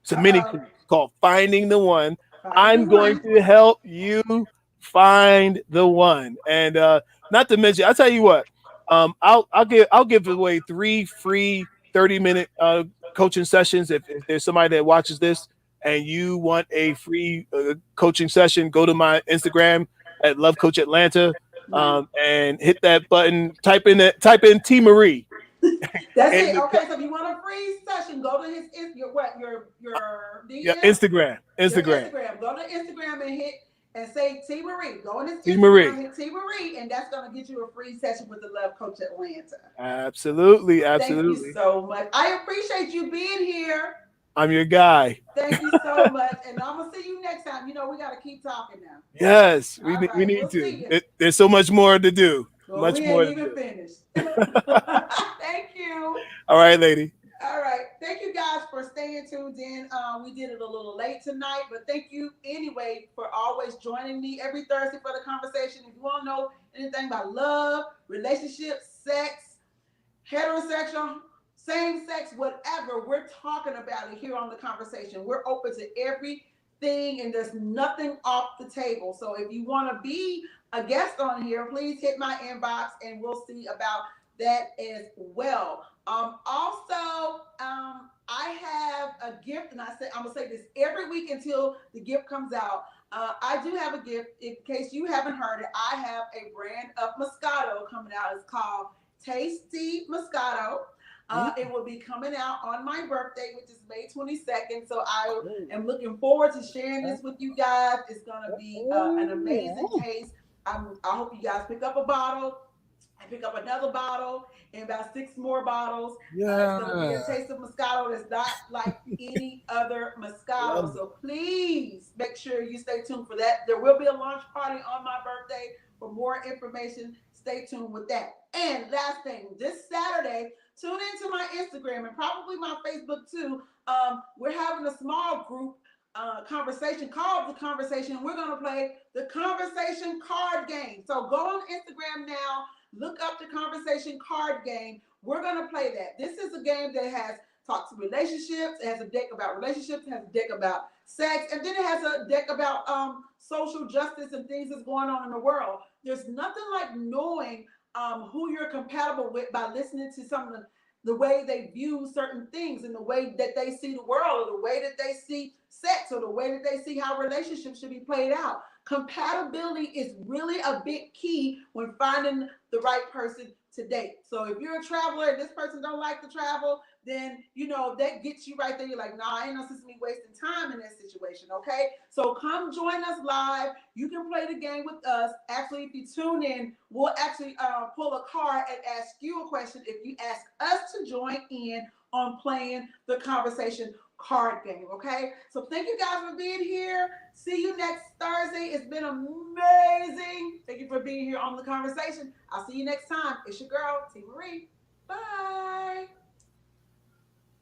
It's a mini Uh-oh. course called Finding the One. Find the I'm going one. to help you find the one. And not to mention, I'll tell you what, I'll give away 3 free 30-minute coaching sessions. If there's somebody that watches this and you want a free coaching session, go to my Instagram at Love Coach Atlanta, Right. and hit that button. Type in T Marie That's in it. the Okay, so if you want a free session, go to your yeah, DM, Instagram. your Instagram. Instagram. Go to Instagram and hit and say T Marie. Go on his T Marie. Instagram, hit T Marie, and that's gonna get you a free session with the Love Coach Atlanta. Absolutely, Thank you absolutely. so much. I appreciate you being here. I'm your guy. Thank you so much. And I'm gonna see you next time. We gotta keep talking now. Yes, we All need we right, need we'll to. see you. There's so much more to do. Well, Much we ain't more to even do. finished. Thank you. All right, lady. All right. Thank you guys for staying tuned in. We did it a little late tonight, but thank you anyway for always joining me every Thursday for the conversation. If you want to know anything about love, relationships, sex, heterosexual, same sex, whatever, we're talking about it here on the conversation. We're open to everything, and there's nothing off the table. So if you want to be a guest on here, please hit my inbox and we'll see about that as well. I have a gift, and I'm gonna say this every week until the gift comes out. I do have a gift. In case you haven't heard it, I have a brand of Moscato coming out. It's called Tasty Moscato. It will be coming out on my birthday, which is May 22nd. So I am looking forward to sharing this with you guys. It's going to be an amazing taste. I hope you guys pick up a bottle and pick up another bottle and about 6 more bottles. It's going to be a Yeah. taste of Moscato that's not like any other Moscato. Love it. So please make sure you stay tuned for that. There will be a launch party on my birthday. For more information, stay tuned with that. And last thing, this Saturday, tune into my Instagram and probably my Facebook too. We're having a small group conversation called The Conversation. We're going to play the Conversation card game. So go on Instagram now, look up the Conversation card game. We're going to play that. This is a game that has talks to relationships. It has a deck about relationships. It has a deck about sex. And then it has a deck about social justice and things that's going on in the world. There's nothing like knowing who you're compatible with by listening to some of the way they view certain things and the way that they see the world or the way that they see sex or the way that they see how relationships should be played out. Compatibility is really a big key when finding the right person to date. So if you're a traveler and this person don't like to travel, then that gets you right there. You're like, nah, ain't no sense in me wasting time in that situation. Okay, so come join us live. You can play the game with us. Actually, if you tune in, we'll actually pull a card and ask you a question if you ask us to join in on playing the conversation card game. Okay, so thank you guys for being here. See you next Thursday. It's been amazing. Thank you for being here on the conversation. I'll see you next time. It's your girl, T. Marie. Bye.